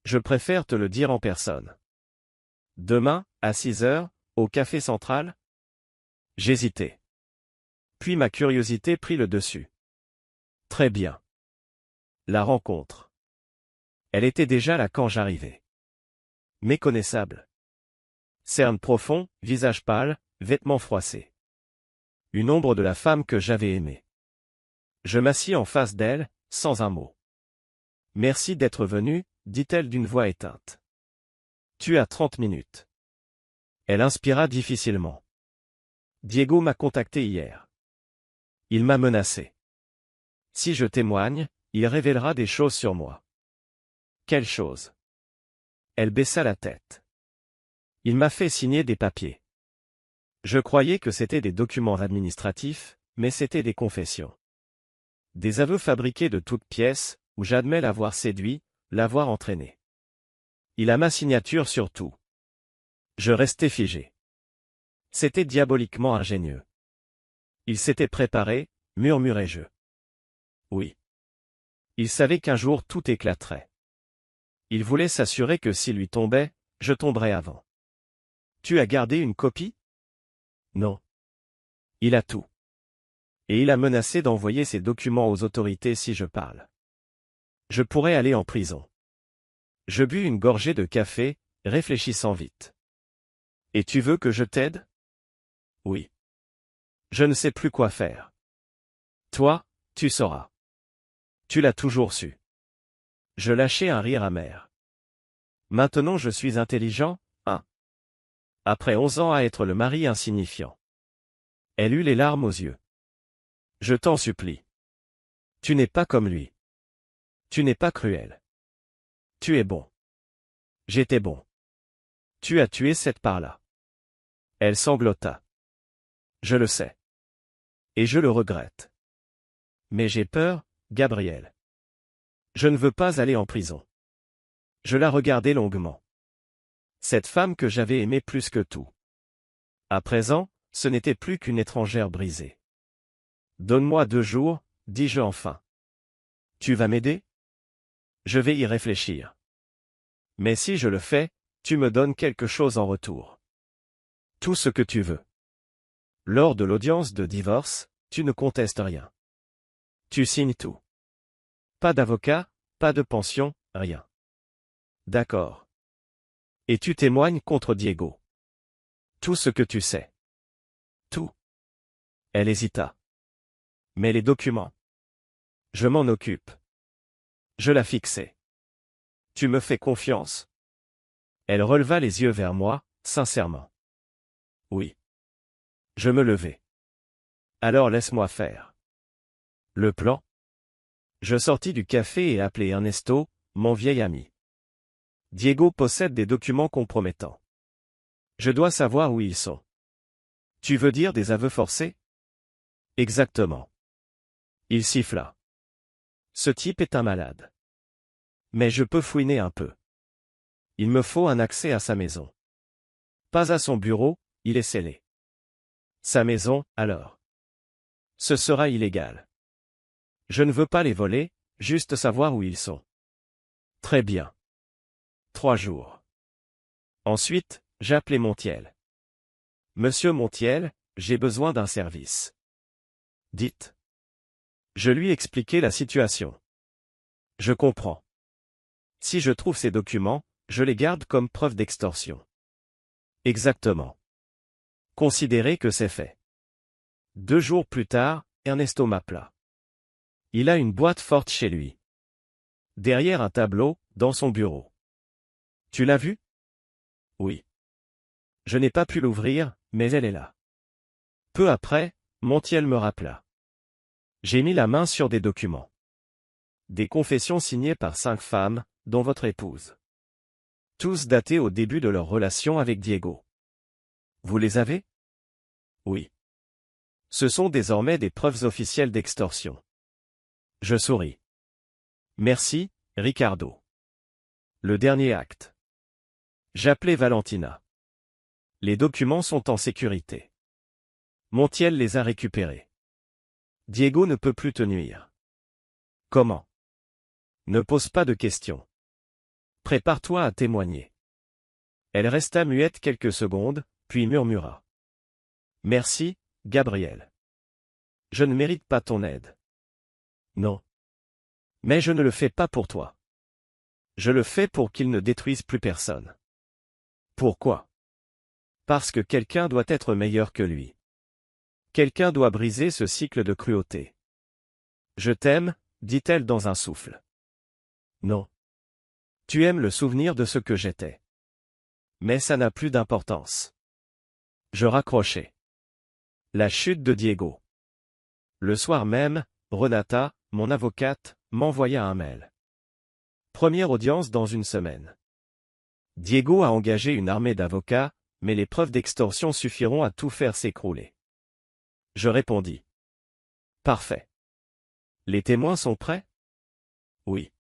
Je préfère te le dire en personne. Demain, à 6 heures, au Café Central? J'hésitais. Puis ma curiosité prit le dessus. Très bien. La rencontre. Elle était déjà là quand j'arrivais. Méconnaissable. Cerne profond, visage pâle, vêtements froissés. Une ombre de la femme que j'avais aimée. Je m'assis en face d'elle, sans un mot. Merci d'être venu, dit-elle d'une voix éteinte. Tu as 30 minutes. Elle inspira difficilement. Diego m'a contacté hier. Il m'a menacé. Si je témoigne, il révélera des choses sur moi. Quelles choses? Elle baissa la tête. Il m'a fait signer des papiers. Je croyais que c'était des documents administratifs, mais c'était des confessions. Des aveux fabriqués de toutes pièces, où j'admets l'avoir séduit, l'avoir entraîné. Il a ma signature sur tout. Je restais figé. C'était diaboliquement ingénieux. Il s'était préparé, murmurai-je. Oui. Il savait qu'un jour tout éclaterait. Il voulait s'assurer que s'il lui tombait, je tomberais avant. Tu as gardé une copie? Non. Il a tout. Et il a menacé d'envoyer ses documents aux autorités si je parle. Je pourrais aller en prison. Je bus une gorgée de café, réfléchissant vite. Et tu veux que je t'aide? Oui. Je ne sais plus quoi faire. Toi, tu sauras. Tu l'as toujours su. Je lâchai un rire amer. Maintenant je suis intelligent, hein? Après 11 ans à être le mari insignifiant. Elle eut les larmes aux yeux. Je t'en supplie. Tu n'es pas comme lui. Tu n'es pas cruel. Tu es bon. J'étais bon. Tu as tué cette part-là. Elle sanglota. Je le sais. Et je le regrette. Mais j'ai peur, Gabriel. Je ne veux pas aller en prison. Je la regardai longuement. Cette femme que j'avais aimée plus que tout. À présent, ce n'était plus qu'une étrangère brisée. Donne-moi 2 jours, dis-je enfin. Tu vas m'aider? Je vais y réfléchir. Mais si je le fais, tu me donnes quelque chose en retour. Tout ce que tu veux. Lors de l'audience de divorce, tu ne contestes rien. Tu signes tout. Pas d'avocat, pas de pension, rien. D'accord. Et tu témoignes contre Diego. Tout ce que tu sais. Tout. Elle hésita. Mais les documents. Je m'en occupe. Je la fixai. Tu me fais confiance? Elle releva les yeux vers moi, sincèrement. Oui. Je me levai. Alors laisse-moi faire. Le plan? Je sortis du café et appelai Ernesto, mon vieil ami. Diego possède des documents compromettants. Je dois savoir où ils sont. Tu veux dire des aveux forcés? Exactement. Il siffla. Ce type est un malade. Mais je peux fouiner un peu. Il me faut un accès à sa maison. Pas à son bureau, il est scellé. Sa maison, alors. Ce sera illégal. Je ne veux pas les voler, juste savoir où ils sont. Très bien. 3 jours. Ensuite, j'appelai Montiel. Monsieur Montiel, j'ai besoin d'un service. Dites. Je lui expliquai la situation. Je comprends. Si je trouve ces documents, je les garde comme preuve d'extorsion. Exactement. Considérez que c'est fait. 2 jours plus tard, Ernesto m'appela. Il a une boîte forte chez lui. Derrière un tableau, dans son bureau. Tu l'as vue? Oui. Je n'ai pas pu l'ouvrir, mais elle est là. Peu après, Montiel me rappela. J'ai mis la main sur des documents. Des confessions signées par 5 femmes, dont votre épouse. Tous datés au début de leur relation avec Diego. Vous les avez? Oui. Ce sont désormais des preuves officielles d'extorsion. Je souris. Merci, Ricardo. Le dernier acte. J'appelai Valentina. Les documents sont en sécurité. Montiel les a récupérés. Diego ne peut plus te nuire. Comment? Ne pose pas de questions. Prépare-toi à témoigner. Elle resta muette quelques secondes, puis murmura. Merci, Gabriel. Je ne mérite pas ton aide. Non. Mais je ne le fais pas pour toi. Je le fais pour qu'il ne détruise plus personne. Pourquoi? Parce que quelqu'un doit être meilleur que lui. Quelqu'un doit briser ce cycle de cruauté. Je t'aime, dit-elle dans un souffle. Non. Tu aimes le souvenir de ce que j'étais. Mais ça n'a plus d'importance. Je raccrochai. La chute de Diego. Le soir même, Renata, mon avocate, m'envoya un mail. Première audience dans une semaine. Diego a engagé une armée d'avocats, mais les preuves d'extorsion suffiront à tout faire s'écrouler. Je répondis. Parfait. Les témoins sont prêts? Oui.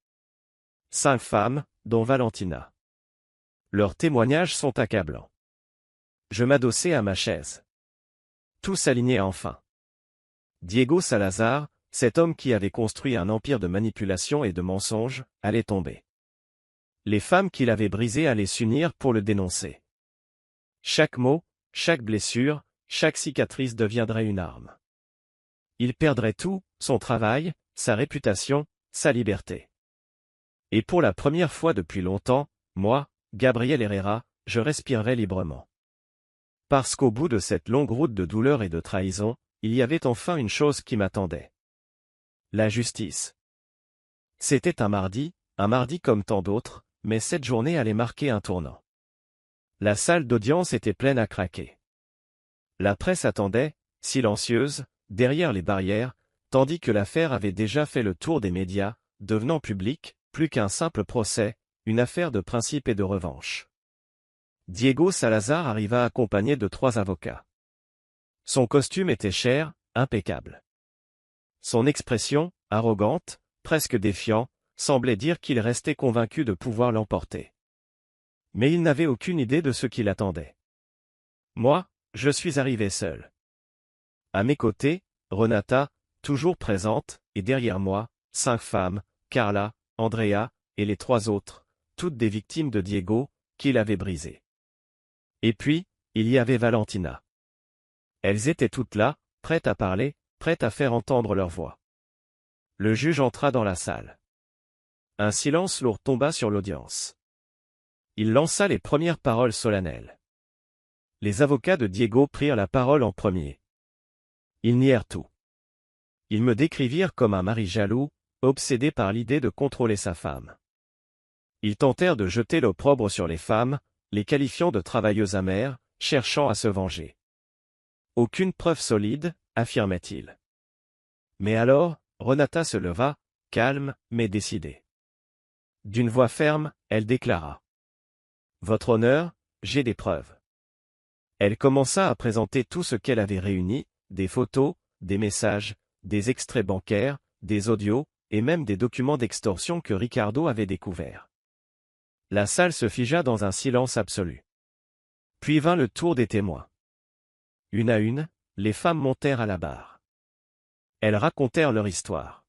5 femmes, dont Valentina. Leurs témoignages sont accablants. Je m'adossai à ma chaise. Tout s'alignait enfin. Diego Salazar, cet homme qui avait construit un empire de manipulation et de mensonges, allait tomber. Les femmes qu'il avait brisées allaient s'unir pour le dénoncer. Chaque mot, chaque blessure, chaque cicatrice deviendrait une arme. Il perdrait tout, son travail, sa réputation, sa liberté. Et pour la première fois depuis longtemps, moi, Gabriel Herrera, je respirerais librement. Parce qu'au bout de cette longue route de douleur et de trahison, il y avait enfin une chose qui m'attendait. La justice. C'était un mardi comme tant d'autres, mais cette journée allait marquer un tournant. La salle d'audience était pleine à craquer. La presse attendait, silencieuse, derrière les barrières, tandis que l'affaire avait déjà fait le tour des médias, devenant publique, plus qu'un simple procès, une affaire de principe et de revanche. Diego Salazar arriva accompagné de 3 avocats. Son costume était cher, impeccable. Son expression, arrogante, presque défiant, semblait dire qu'il restait convaincu de pouvoir l'emporter. Mais il n'avait aucune idée de ce qui l'attendait. Moi, je suis arrivé seul. À mes côtés, Renata, toujours présente, et derrière moi, 5 femmes, Carla, Andrea, et les 3 autres, toutes des victimes de Diego, qu'il avait brisées. Et puis, il y avait Valentina. Elles étaient toutes là, prêtes à parler, prêtes à faire entendre leur voix. Le juge entra dans la salle. Un silence lourd tomba sur l'audience. Il lança les premières paroles solennelles. Les avocats de Diego prirent la parole en premier. Ils nièrent tout. Ils me décrivirent comme un mari jaloux, obsédé par l'idée de contrôler sa femme. Ils tentèrent de jeter l'opprobre sur les femmes, les qualifiant de travailleuses amères, cherchant à se venger. Aucune preuve solide, affirmait-il. Mais alors, Renata se leva, calme, mais décidée. D'une voix ferme, elle déclara. Votre honneur, j'ai des preuves. Elle commença à présenter tout ce qu'elle avait réuni, des photos, des messages, des extraits bancaires, des audios, et même des documents d'extorsion que Ricardo avait découverts. La salle se figea dans un silence absolu. Puis vint le tour des témoins. Une à une, les femmes montèrent à la barre. Elles racontèrent leur histoire.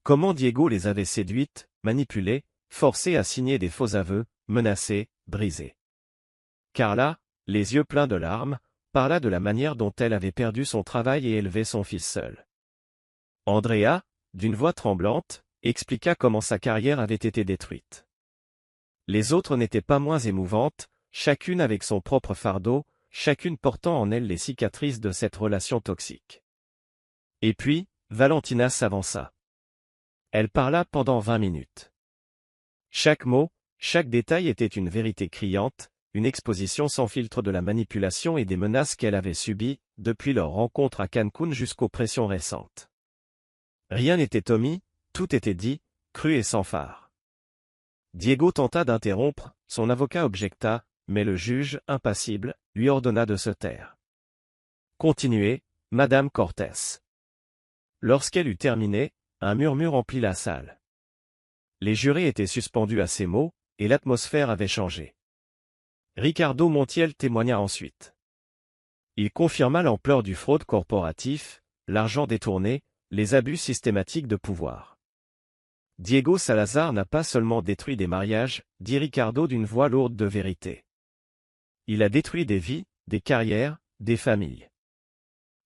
Comment Diego les avait séduites, manipulées, forcées à signer des faux aveux, menacées, brisées. Carla, les yeux pleins de larmes, parla de la manière dont elle avait perdu son travail et élevé son fils seul. Andrea, d'une voix tremblante, expliqua comment sa carrière avait été détruite. Les autres n'étaient pas moins émouvantes, chacune avec son propre fardeau, chacune portant en elle les cicatrices de cette relation toxique. Et puis, Valentina s'avança. Elle parla pendant 20 minutes. Chaque mot, chaque détail était une vérité criante, une exposition sans filtre de la manipulation et des menaces qu'elle avait subies, depuis leur rencontre à Cancun jusqu'aux pressions récentes. Rien n'était omis, tout était dit, cru et sans phare. Diego tenta d'interrompre, son avocat objecta, mais le juge, impassible, lui ordonna de se taire. Continuez, Madame Cortés. Lorsqu'elle eut terminé, un murmure emplit la salle. Les jurés étaient suspendus à ces mots, et l'atmosphère avait changé. Ricardo Montiel témoigna ensuite. Il confirma l'ampleur du fraude corporatif, l'argent détourné, les abus systématiques de pouvoir. Diego Salazar n'a pas seulement détruit des mariages, dit Ricardo d'une voix lourde de vérité. Il a détruit des vies, des carrières, des familles.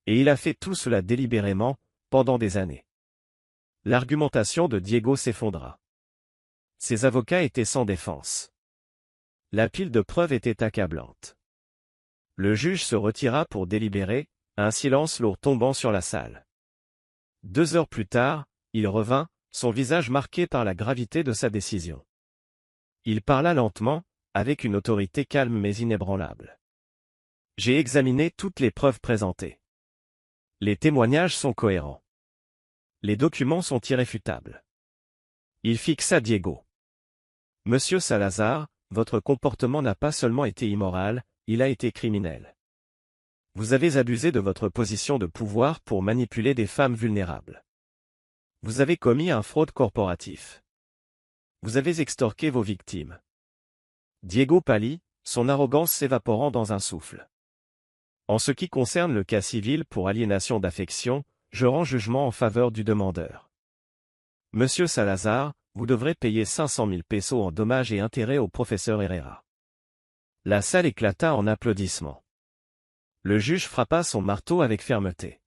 Et il a fait tout cela délibérément, pendant des années. L'argumentation de Diego s'effondra. Ses avocats étaient sans défense. La pile de preuves était accablante. Le juge se retira pour délibérer, un silence lourd tombant sur la salle. 2 heures plus tard, il revint, son visage marqué par la gravité de sa décision. Il parla lentement, avec une autorité calme mais inébranlable. J'ai examiné toutes les preuves présentées. Les témoignages sont cohérents. Les documents sont irréfutables. Il fixa Diego. Monsieur Salazar, votre comportement n'a pas seulement été immoral, il a été criminel. Vous avez abusé de votre position de pouvoir pour manipuler des femmes vulnérables. Vous avez commis un fraude corporatif. Vous avez extorqué vos victimes. Diego pâlit, son arrogance s'évaporant dans un souffle. En ce qui concerne le cas civil pour aliénation d'affection, je rends jugement en faveur du demandeur. Monsieur Salazar, vous devrez payer 500 000 pesos en dommages et intérêts au professeur Herrera. La salle éclata en applaudissements. Le juge frappa son marteau avec fermeté.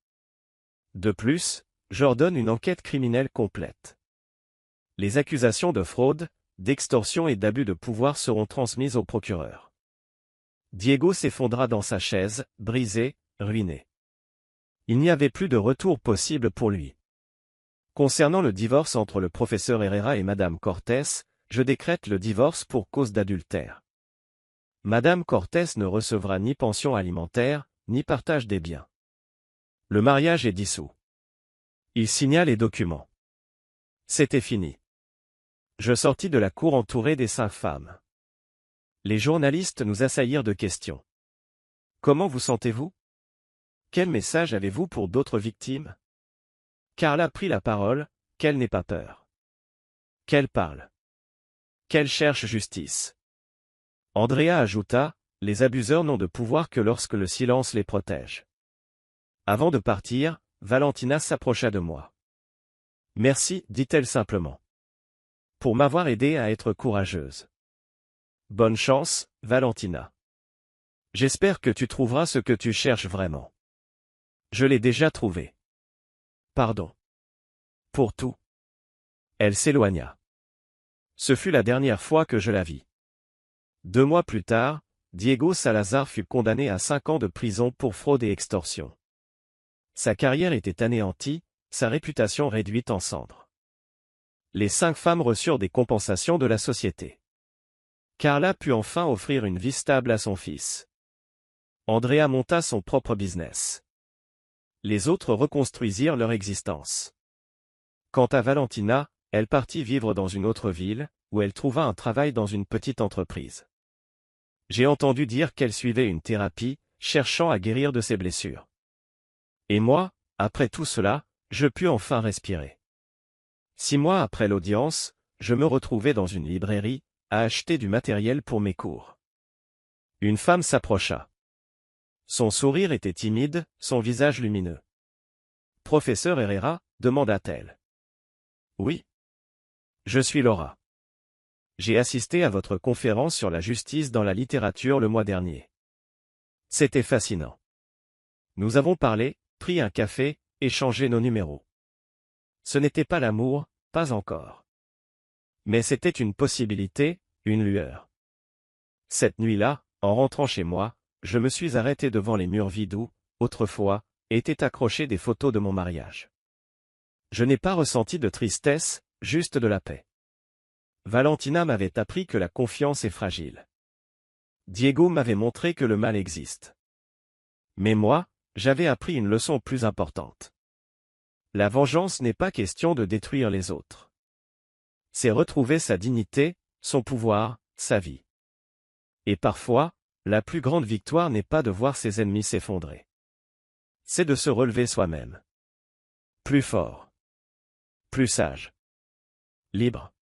De plus, j'ordonne une enquête criminelle complète. Les accusations de fraude, d'extorsion et d'abus de pouvoir seront transmises au procureur. Diego s'effondra dans sa chaise, brisé, ruiné. Il n'y avait plus de retour possible pour lui. Concernant le divorce entre le professeur Herrera et Madame Cortés, je décrète le divorce pour cause d'adultère. Madame Cortés ne recevra ni pension alimentaire, ni partage des biens. Le mariage est dissous. Il signa les documents. C'était fini. Je sortis de la cour entouré des 5 femmes. Les journalistes nous assaillirent de questions. Comment vous sentez-vous? Quel message avez-vous pour d'autres victimes? Carla prit la parole, qu'elle n'ait pas peur. Qu'elle parle. Qu'elle cherche justice. Andrea ajouta, les abuseurs n'ont de pouvoir que lorsque le silence les protège. Avant de partir, Valentina s'approcha de moi. Merci, dit-elle simplement. Pour m'avoir aidé à être courageuse. Bonne chance, Valentina. J'espère que tu trouveras ce que tu cherches vraiment. Je l'ai déjà trouvé. Pardon. Pour tout. Elle s'éloigna. Ce fut la dernière fois que je la vis. 2 mois plus tard, Diego Salazar fut condamné à 5 ans de prison pour fraude et extorsion. Sa carrière était anéantie, sa réputation réduite en cendres. Les 5 femmes reçurent des compensations de la société. Carla put enfin offrir une vie stable à son fils. Andrea monta son propre business. Les autres reconstruisirent leur existence. Quant à Valentina, elle partit vivre dans une autre ville, où elle trouva un travail dans une petite entreprise. J'ai entendu dire qu'elle suivait une thérapie, cherchant à guérir de ses blessures. Et moi, après tout cela, je pus enfin respirer. 6 mois après l'audience, je me retrouvais dans une librairie, à acheter du matériel pour mes cours. Une femme s'approcha. Son sourire était timide, son visage lumineux. « Professeur Herrera ?» demanda-t-elle. « Oui. Je suis Laura. J'ai assisté à votre conférence sur la justice dans la littérature le mois dernier. C'était fascinant. Nous avons parlé, pris un café, échangé nos numéros. Ce n'était pas l'amour, pas encore. Mais c'était une possibilité, une lueur. Cette nuit-là, en rentrant chez moi, je me suis arrêté devant les murs vides où, autrefois, étaient accrochées des photos de mon mariage. Je n'ai pas ressenti de tristesse, juste de la paix. Valentina m'avait appris que la confiance est fragile. Diego m'avait montré que le mal existe. Mais moi, j'avais appris une leçon plus importante. La vengeance n'est pas question de détruire les autres. C'est retrouver sa dignité, son pouvoir, sa vie. Et parfois, la plus grande victoire n'est pas de voir ses ennemis s'effondrer. C'est de se relever soi-même. Plus fort. Plus sage. Libre.